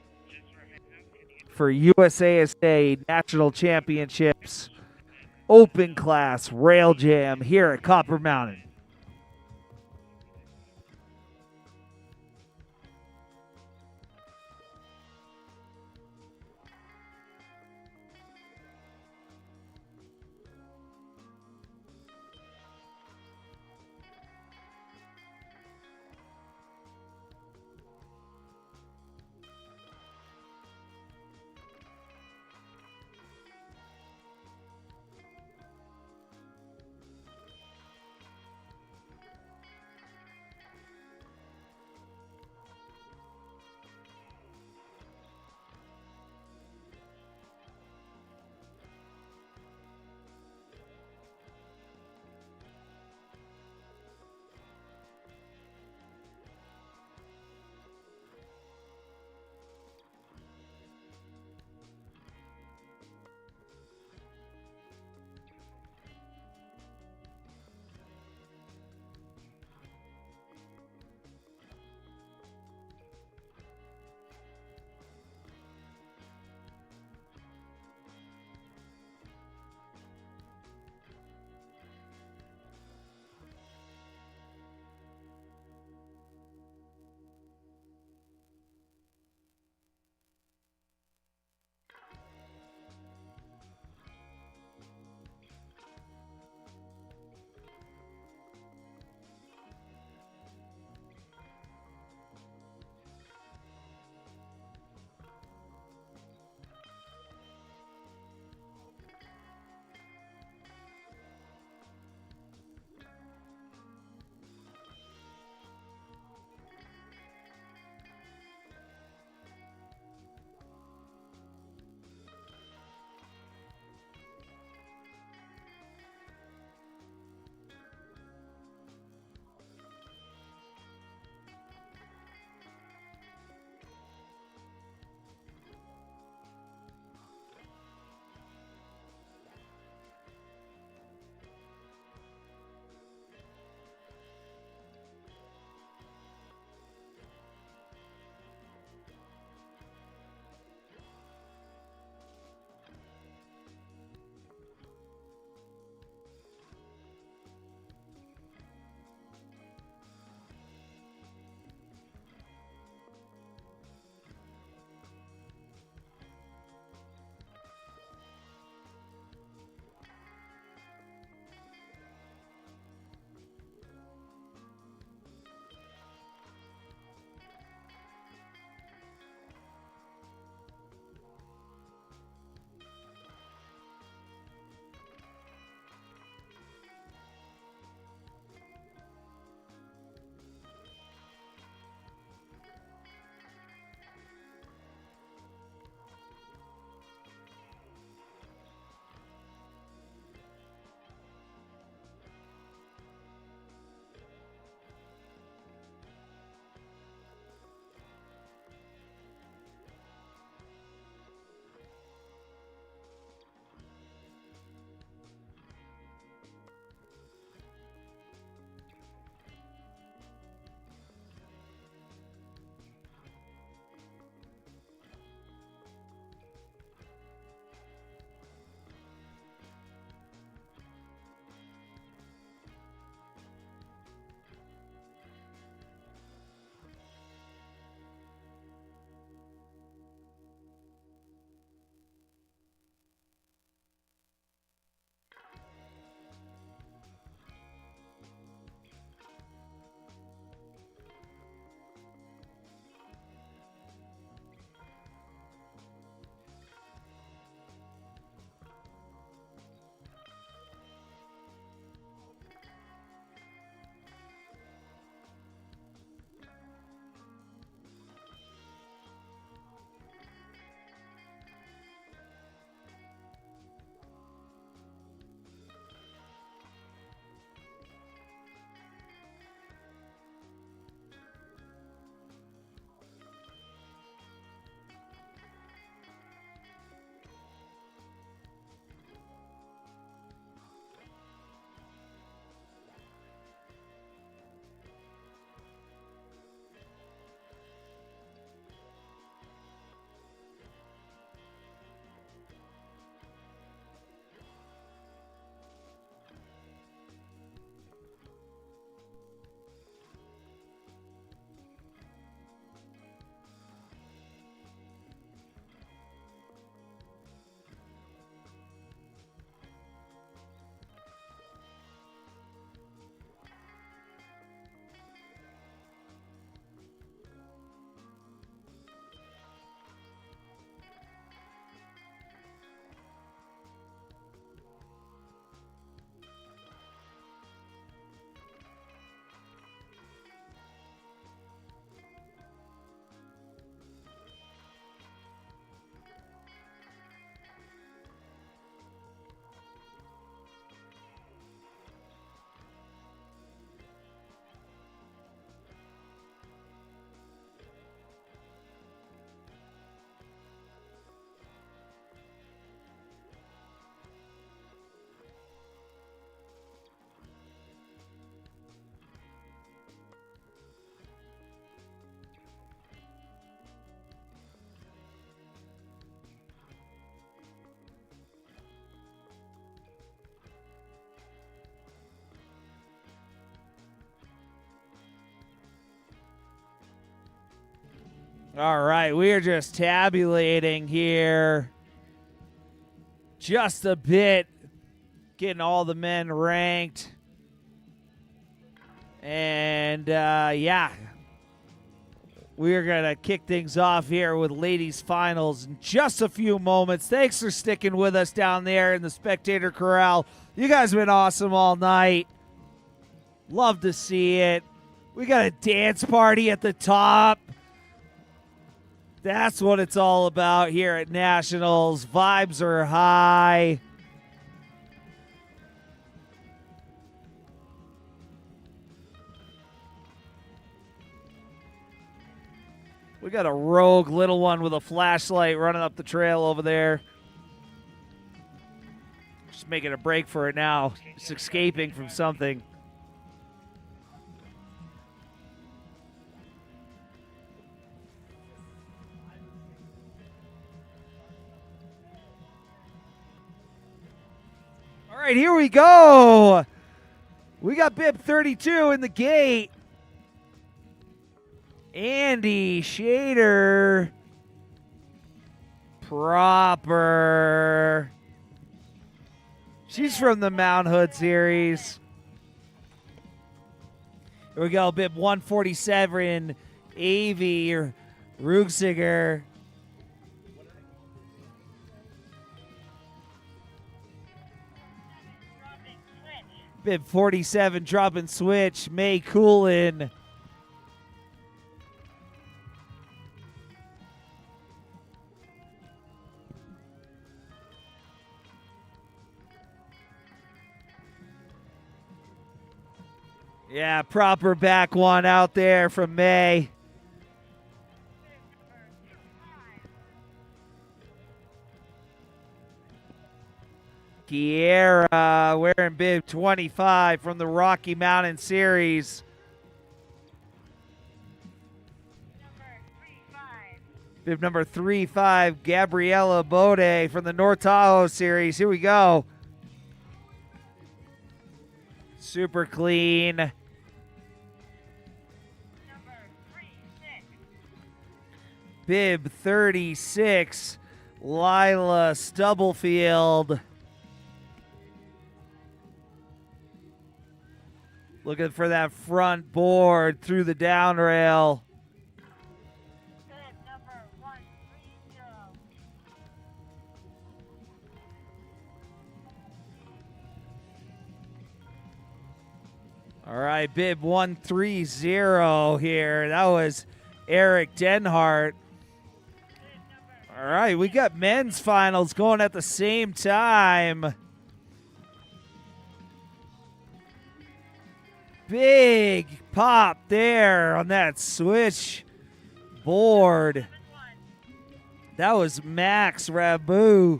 for USASA National Championships Open Class Rail Jam here at Copper Mountain. All right, we are just tabulating here. Just a bit. Getting all the men ranked. And, yeah. We're going to kick things off here with ladies finals in just a few moments. Thanks for sticking with us down there in the spectator corral. You guys have been awesome all night. Love to see it. We got a dance party at the top. That's what it's all about here at Nationals. Vibes are high. We got a rogue little one with a flashlight running up the trail over there. Just making a break for it now. Just escaping from something. All right, here we go. We got Bib 32 in the gate. Andy Shader. Proper. She's from the Mount Hood series. Here we go, Bib 147, Avi Rugsiger. Bib 47, drop and switch, May Coolin. Yeah, proper back one out there from May. Kiera wearing Bib 25 from the Rocky Mountain Series. Bib number 35, Gabriella Bode from the North Tahoe Series. Here we go. Super clean. Bib 36, Lila Stubblefield. Looking for that front board through the down rail. All right, Bib 130 here. That was Eric Denhart. All right, we got men's finals going at the same time. Big pop there on that switch board. That was Max Rabu.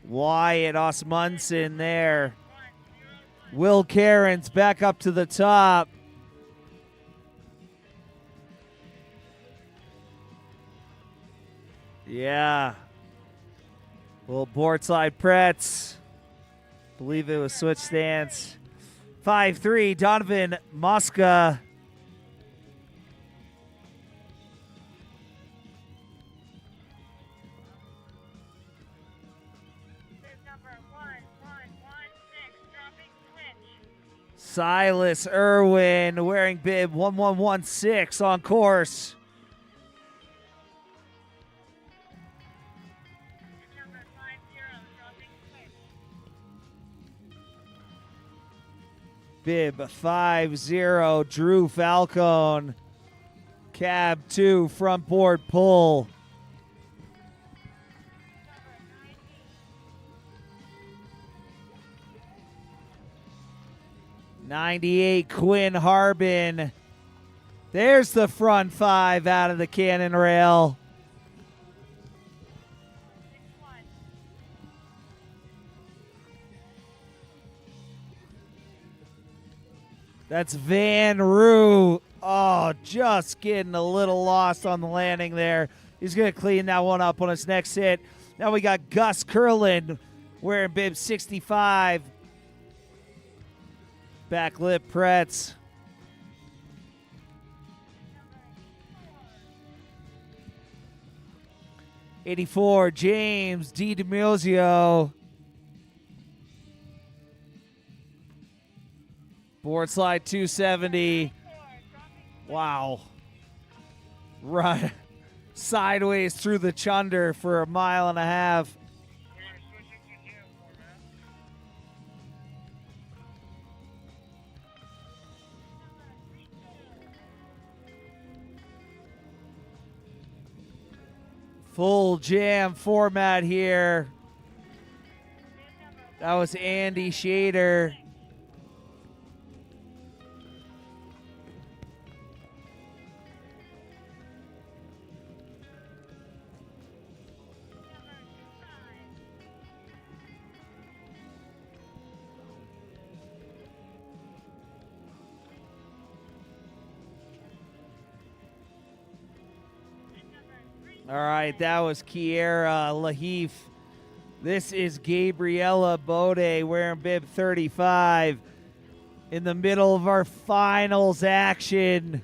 Wyatt Osmundson there. Will Cairns back up to the top. Yeah. Well, boardside Pretz. Believe it was switch stance. 5-3, Donovan Mosca. Silas Irwin wearing Bib 1116 on course. Bib 50, Drew Falcone. Cab 2, front board pull. '98, Quinn Harbin. There's the front 5 out of the cannon rail. That's Van Roo. Oh, just getting a little lost on the landing there. He's going to clean that one up on his next hit. Now we got Gus Curlin wearing Bib 65. Back lip Pretz. '84, James D. Demuzio. Board slide 270. Wow. Right. Sideways through the chunder for 1.5 miles. We are switching to jam format. Full jam format here. That was Andy Shader. All right, that was Kiera Lahif. This is Gabriella Bode wearing bib 35 in the middle of our finals action.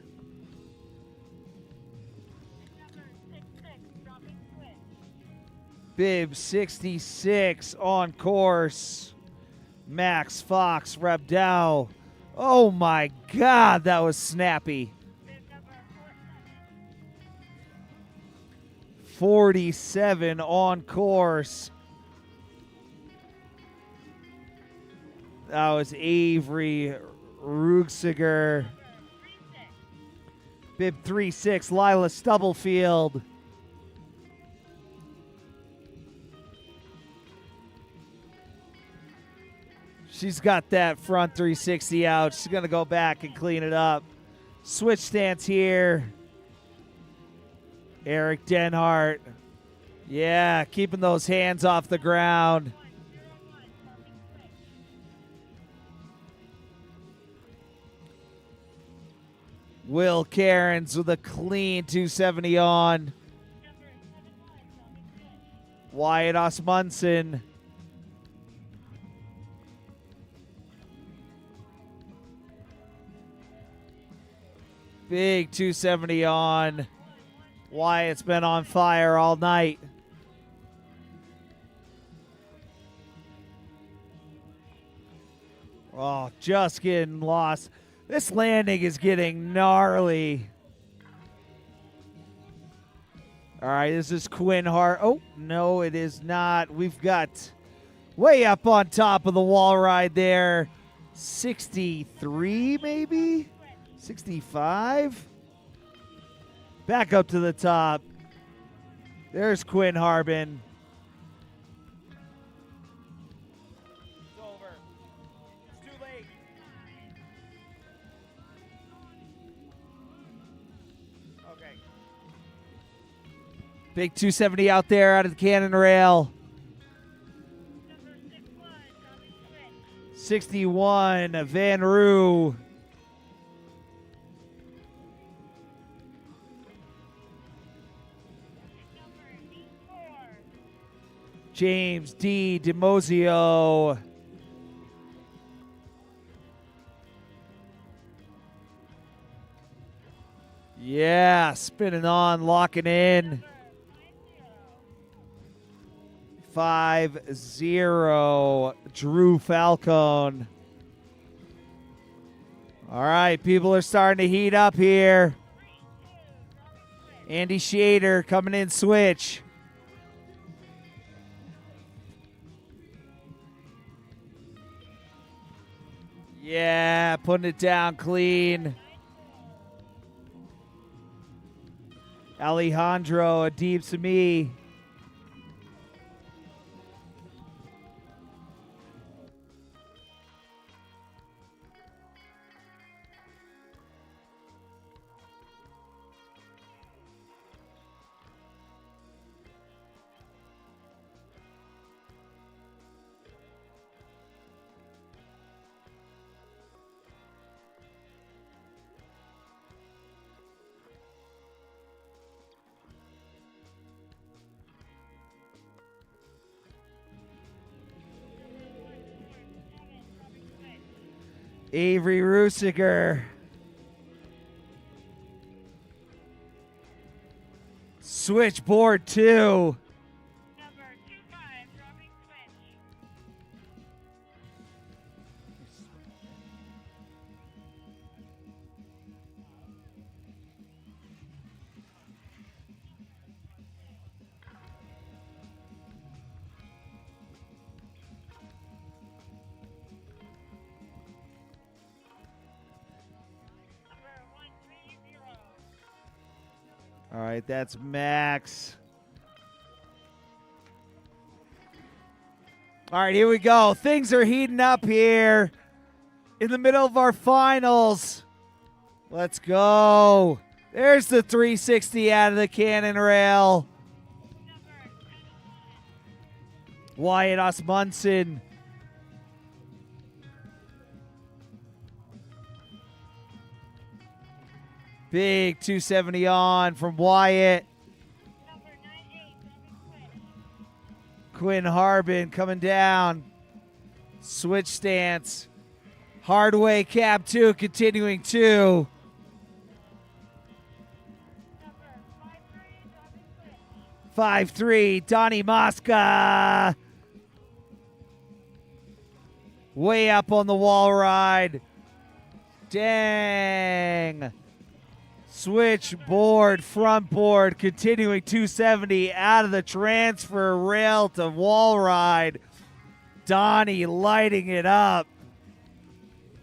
Bib 66 on course. Max Fox Rebdow. Oh my God, that was snappy. 47 on course. That was Avery Rugsiger. Bib 36, Lila Stubblefield. She's got that front 360 out. She's going to go back and clean it up. Switch stance here. Eric Denhart. Yeah, keeping those hands off the ground. Will Cairns with a clean 270 on. Wyatt Osmundson. Big 270 on. Wyatt's been on fire all night. Oh, just getting lost. This landing is getting gnarly. All right, this is Quinn Hart. Oh, no, it is not. We've got way up on top of the wall ride there. 63, maybe? 65? Back up to the top. There's Quinn Harbin. It's over. It's too late. Okay. Big 270 out there out of the cannon rail. 61, Van Roo. James D. Demuzio. Yeah, spinning on, locking in. 5-0, Drew Falcone. All right, people are starting to heat up here. Andy Shader coming in switch. Yeah, putting it down clean. Alejandro Adib Sami. Avery Rusiger. Switchboard 2. Number 25, dropping switch. Number 130. All right, that's Max. All right, here we go. Things are heating up here in the middle of our finals. Let's go. There's the 360 out of the cannon rail. Wyatt Osmundson. Big 270 on from Wyatt. Number 98, dropping switch. Quinn Harbin coming down. Switch stance. Hardway cab 2 continuing 2. Number 53, dropping switch. 5-3, Donnie Mosca. Way up on the wall ride. Dang. Switchboard, front board, continuing 270 out of the transfer rail to wall ride. Donnie lighting it up.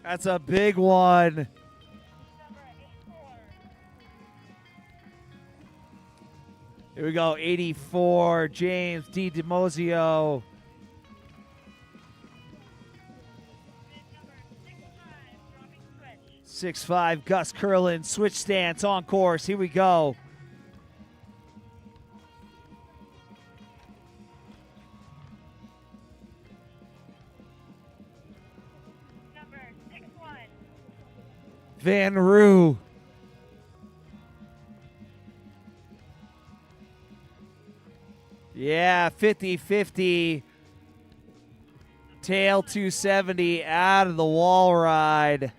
That's a big one. Number 84. Here we go, 84, James D. DiMozio. Number 65, dropping 6'5", switch. Gus Curlin, switch stance on course. Here we go. Number 61, Van Roo. Yeah, 50-50. Tail 270 out of the wall ride.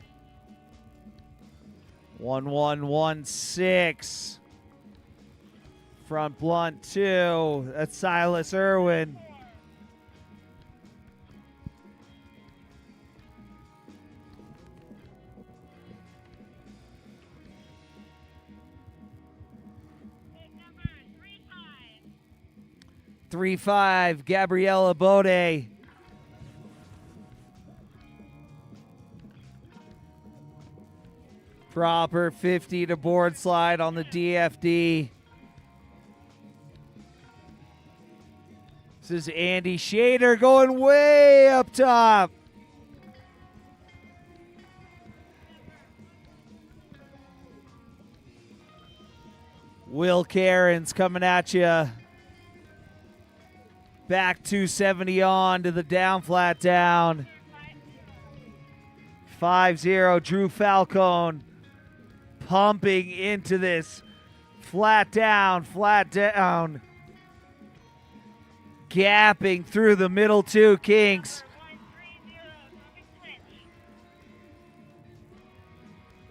1116. Front blunt 2. That's Silas Irwin. big number 35. 3-5, Gabriella Bode. Proper 50 to board slide on the DFD. This is Andy Shader going way up top. Will Cairns coming at you. Back 270 on to the down flat down. 5-0, Drew Falcone pumping into this flat down, gapping through the middle 2 kinks. 130, dropping switch.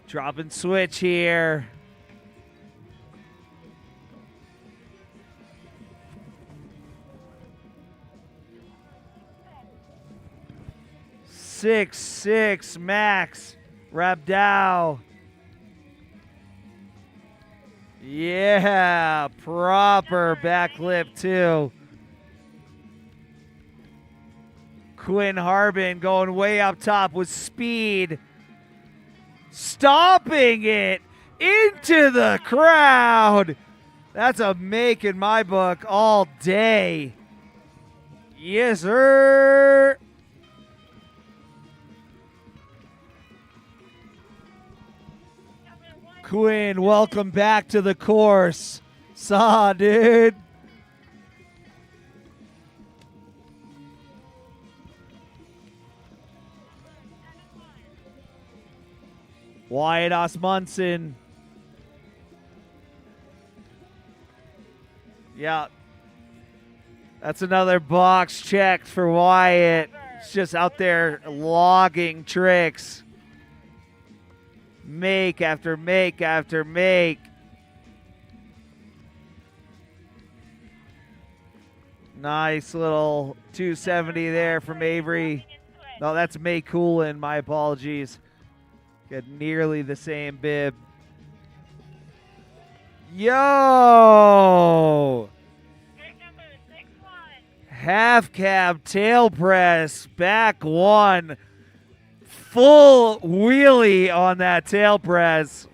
Drop and switch here. Six, Max Rabdow. Yeah, proper backlip too. Quinn Harbin going way up top with speed. Stomping it into the crowd. That's a make in my book all day. Yes, sir. Quinn, welcome back to the course. Saw, dude. Wyatt Osmundson. Yeah. That's another box checked for Wyatt. It's just out there logging tricks. Make after make after make. Nice little 270 there from Avery. No, that's May Coolin. My apologies. Got nearly the same bib. Yo! Half cab tail press, back one. Full wheelie on that tail press.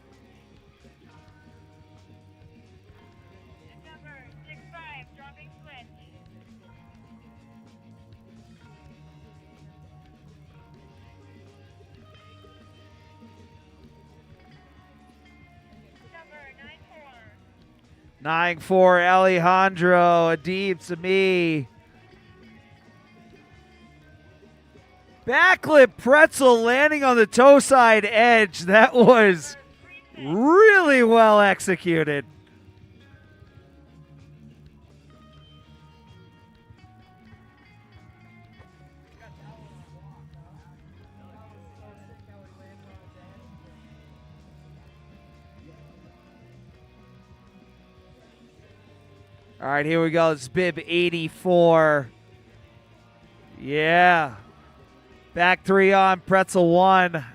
Nine four Alejandro, a deep to me. Backlip pretzel landing on the toe side edge. That was really well executed. All right, here we go. It's bib 84. Yeah. Back three on pretzel one.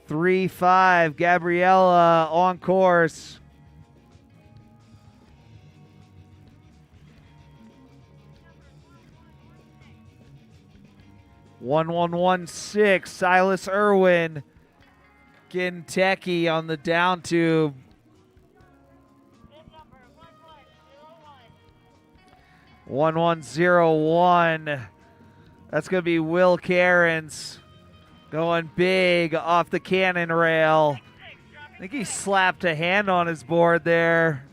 3-5. Gabriella on course. One 1-1-6. Silas Irwin getting techie on the down tube. 1101. That's going to be Will Cairns going big off the cannon rail. I think he slapped a hand on his board there.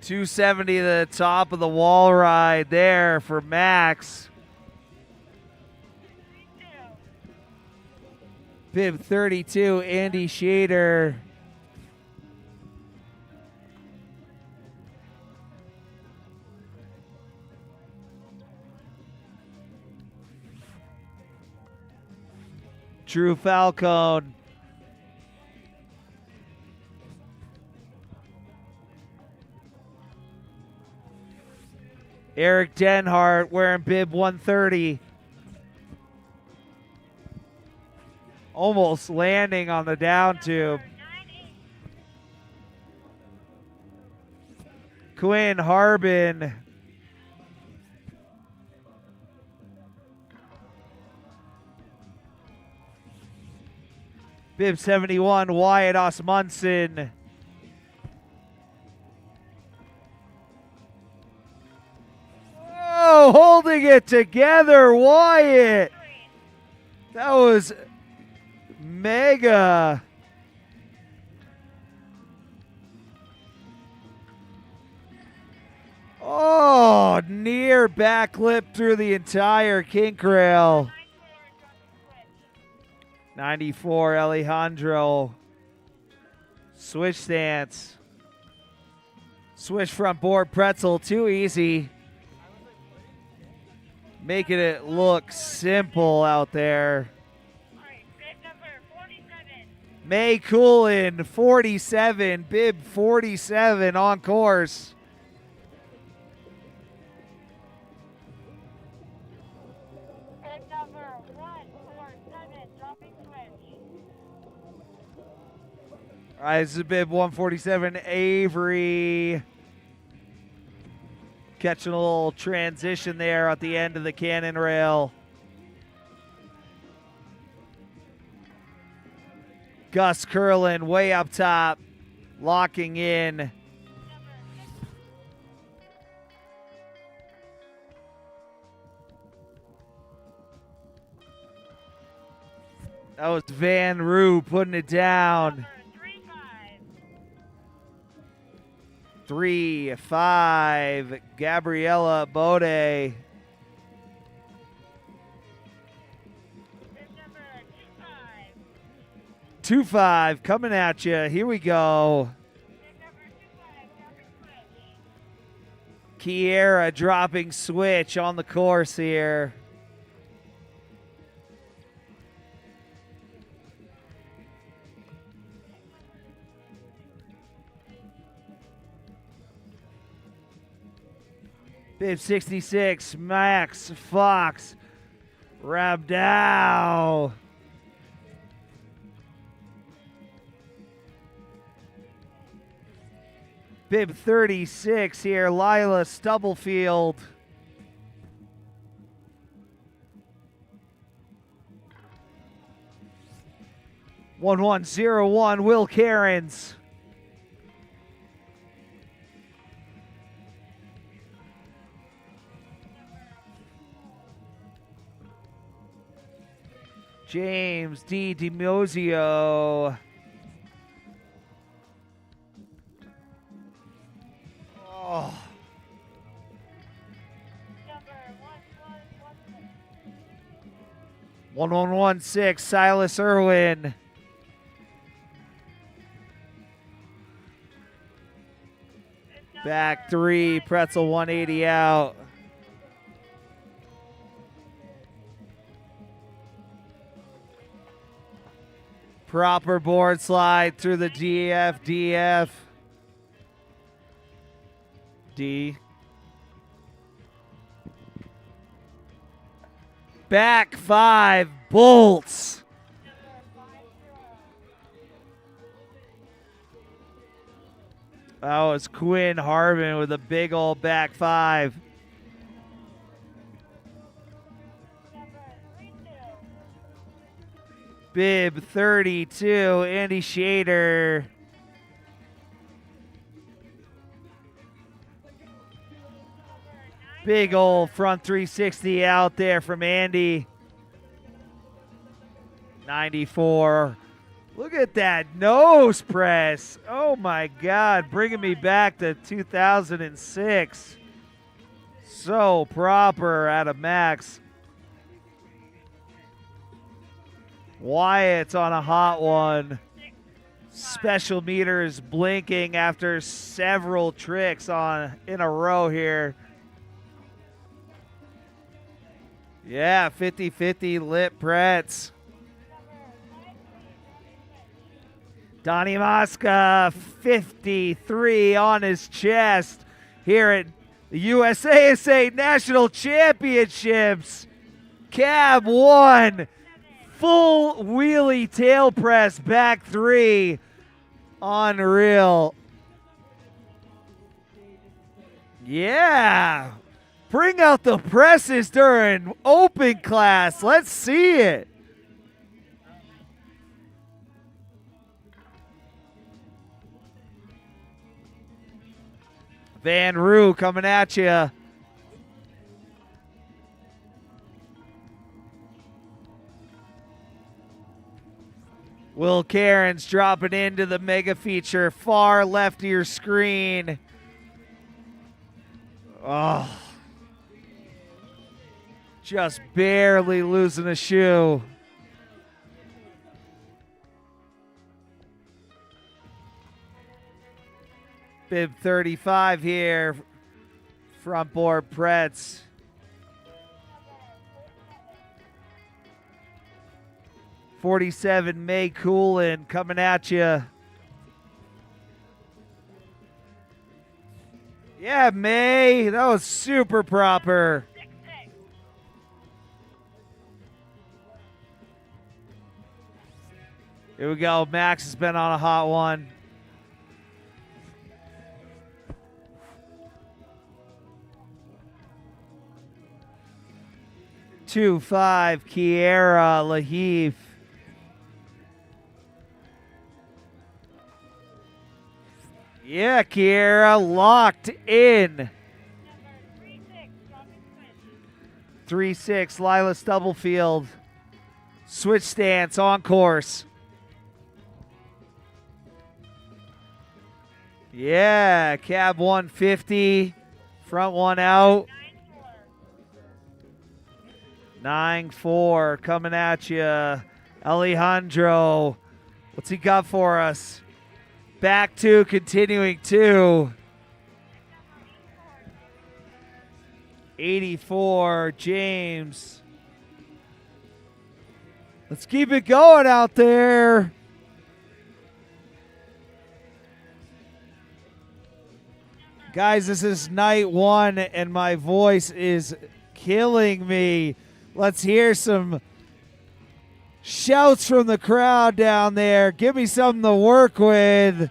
$270 to the top of the wall ride there for Max. Bib 32, Andy Shader. Drew Falcone. Eric Denhart wearing bib 130. Almost landing on the down tube. Quinn Harbin. Bib 71, Wyatt Osmundson. Oh, holding it together, Wyatt. That was mega. Oh, near back lip through the entire kink rail. 94, Alejandro. Switch stance. Switch front board pretzel, too easy. Making it look simple out there. May Coolin, 47, bib 47 on course. All right, this is bib 147, Avery. Catching a little transition there at the end of the cannon rail. Gus Curlin way up top, locking in. That was Van Roo putting it down. 3-5, Gabriella Bode. Two five coming at you. Here we go. Kiera dropping switch on the course here. Bib 66, Max, Fox, Rabdow. Bib 36 here, Lila Stubblefield. (1101) Will Cairns. James D. DiMozio. Oh. 1116, Silas Irwin. Back 3, Pretzel 180 out. Proper board slide through the DF. D. Back 5, bolts. That was Quinn Harbin with a big old back 5. Bib 32, Andy Shader. Big old front 360 out there from Andy. 94. Look at that nose press. Oh my God, bringing me back to 2006. So proper out of Max. Wyatt's on a hot one. Special meters blinking after several tricks in a row here. Yeah, 50-50 lip Pretz. Donnie Mosca, 53 on his chest here at the USASA National Championships. Cab 1, full wheelie tail press, back 3. Unreal. Yeah. Bring out the presses during open class. Let's see it. Van Roo coming at you. Will Cairns dropping into the mega feature, far left of your screen. Oh. Just barely losing a shoe. Bib 35 here. Front board Pretz. .47 May Coolin coming at you. Yeah, May. That was super proper. Here we go. Max has been on a hot one. Two, 5, Kiera Lahif. Yeah, Kiera locked in. 3-6, Lila Stubblefield. Switch stance on course. Yeah, cab 150, front one out. 9-4 coming at you. Alejandro, what's he got for us? Back 2, continuing 2. 84, James. Let's keep it going out there. Guys, this is night one, and my voice is killing me. Let's hear some shouts from the crowd down there. Give me something to work with.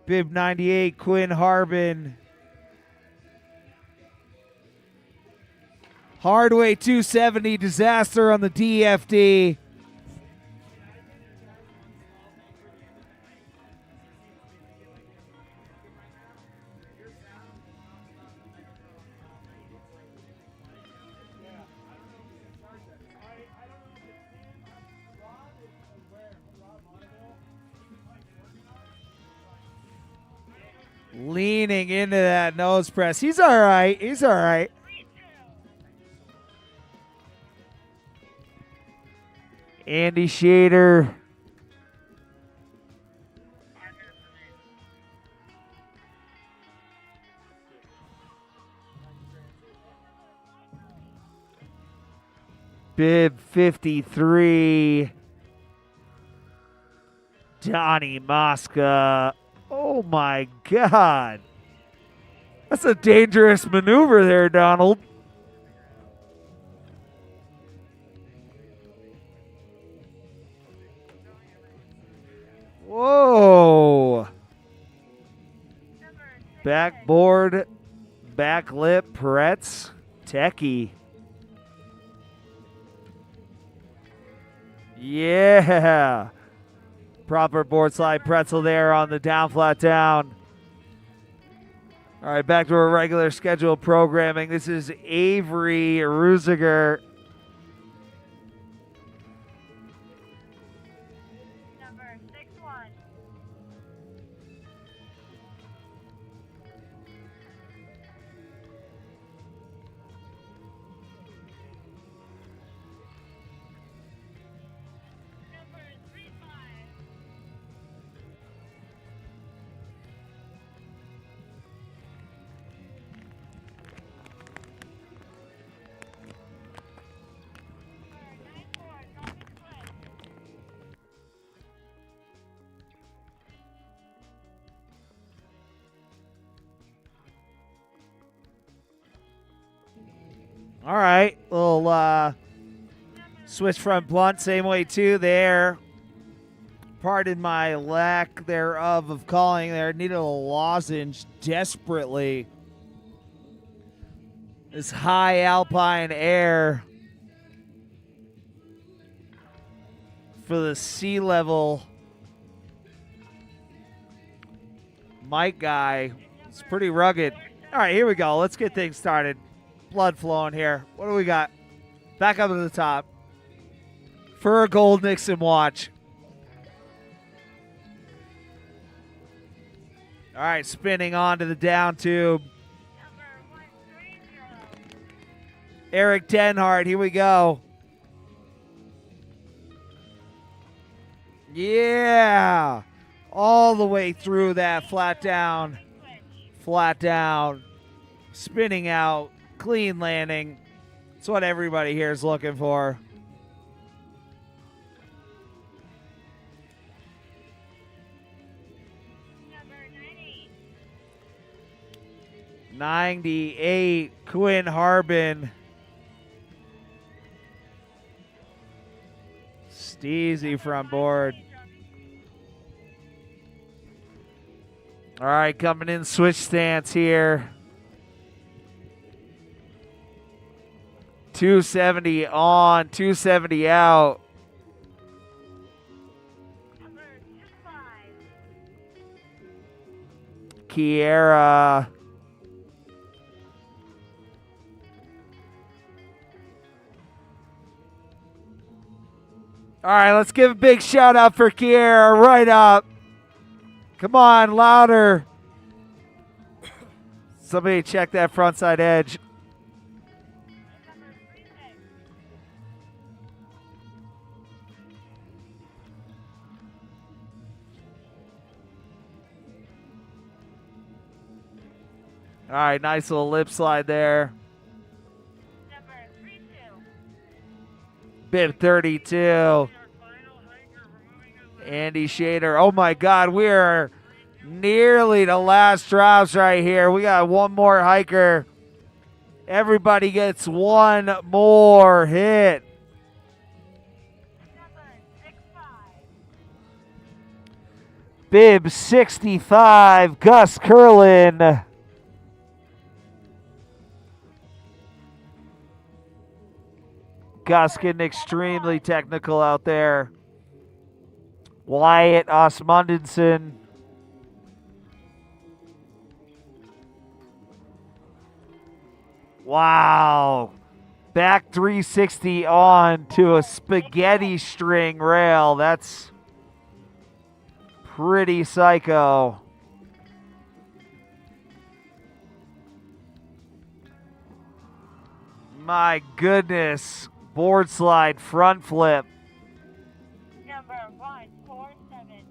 Bib 98, Quinn Harbin. Hardway 270, Disaster on the DFD. Leaning into that nose press. He's all right. He's all right. Andy Shader. Bib 53. Donnie Mosca. Oh my God. That's a dangerous maneuver there, Donald. Whoa. Backboard, back lip, Pretz, Techie. Yeah. Proper board slide pretzel there on the down, flat down. All right, back to our regular scheduled programming. This is Avery Ruziger. Number 61. Number 35. Number 94, Thomas Swift. All right, little switch front blunt, same way too there. Pardon my lack thereof of calling there. Needed a lozenge desperately. This high alpine air for the sea level Mike guy. It's pretty rugged. All right, here we go. Let's get things started. Blood flowing here. What do we got? Back up to the top. For a gold Nixon watch. All right, spinning onto the down tube. Number 130. Eric Denhart, here we go. Yeah. All the way through that flat down. Flat down. Spinning out. Clean landing. That's what everybody here is looking for. Number 98. 98, Quinn Harbin. Steezy front board. All right, coming in switch stance here. 270 on, 270 out. Number 25. Kiera. All right, let's give a big shout out for Kiera right up. Come on, louder. Somebody check that front side edge. Number 36. All right, nice little lip slide there. Number 32. Bib 32. Our final hiker removing his leg. Andy Shader. Oh my God, we are nearly the last drops right here. We got one more hiker. Everybody gets one more hit. Number 65. Bib 65, Gus Curlin. Gus getting extremely technical out there. Wyatt Osmundson. Wow. Back 360 on to a spaghetti string rail. That's pretty psycho. My goodness. Board slide, front flip. Number 147.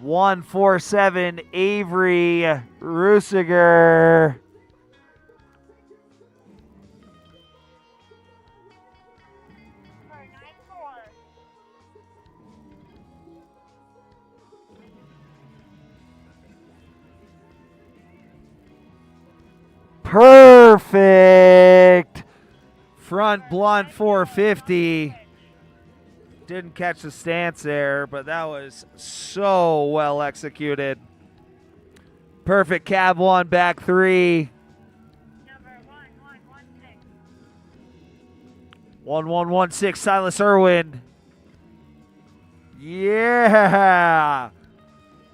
147, Avery Rusiger. Number 94. Perfect. Front blunt 450. Didn't catch the stance there, but that was so well executed. Perfect cab one, back three. Number 1116. 1116, Silas Irwin. Yeah.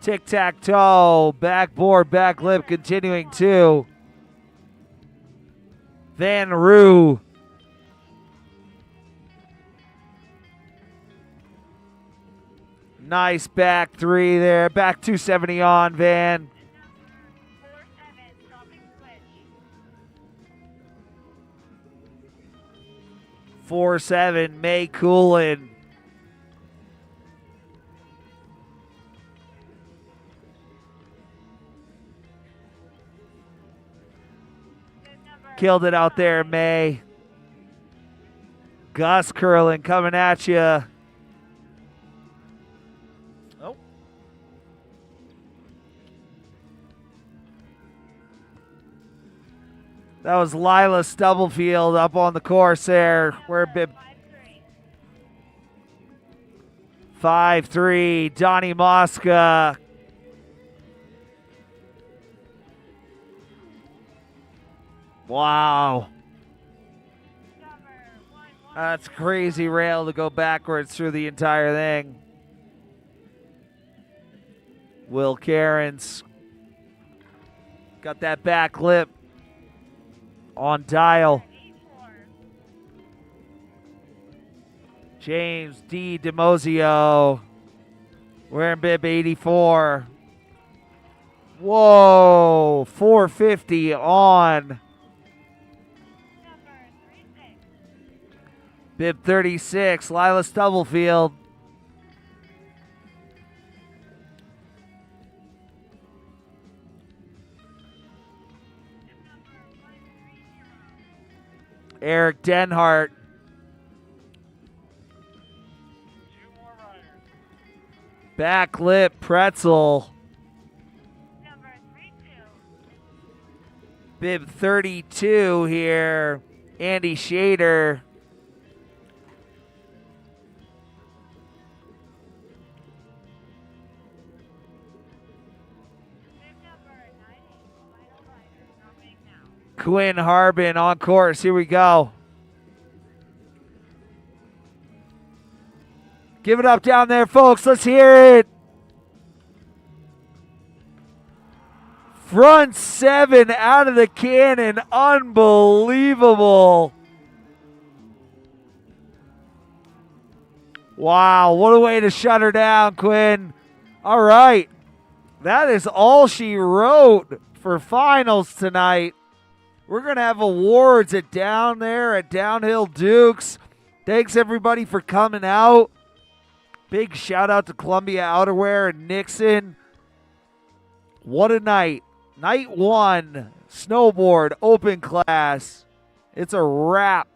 Tic-tac-toe, backboard, back lip, continuing two. Van Roo. Nice back three there. Back 270 on, Van. 47. Stopping switch. 4-7, May Coolin. Number Killed it out there, May. Gus Curlin coming at you. Oh. That was Lila Stubblefield up on the course there. We're a bit 5-3, Donnie Mosca. Wow. Number 11. That's crazy rail to go backwards through the entire thing. Will Cairns got that back lip on dial. 84. James D. DeMozio wearing bib 84. Whoa, 450 on. Number 36. Bib 36, Lila Stubblefield. Number 130. Eric Denhart. Two more riders. Back lip pretzel. Number 32. Bib 32 here. Andy Shader. Bib number 90. Final rider. Stopping now. Quinn Harbin on course. Here we go. Give it up down there, folks. Let's hear it. Front seven out of the cannon. Unbelievable. Wow, what a way to shut her down, Quinn. All right. That is all she wrote for finals tonight. We're going to have awards at down there at Downhill Dukes. Thanks, everybody, for coming out. Big shout out to Columbia Outerwear and Nixon. What a night. Night one, snowboard, open class. It's a wrap.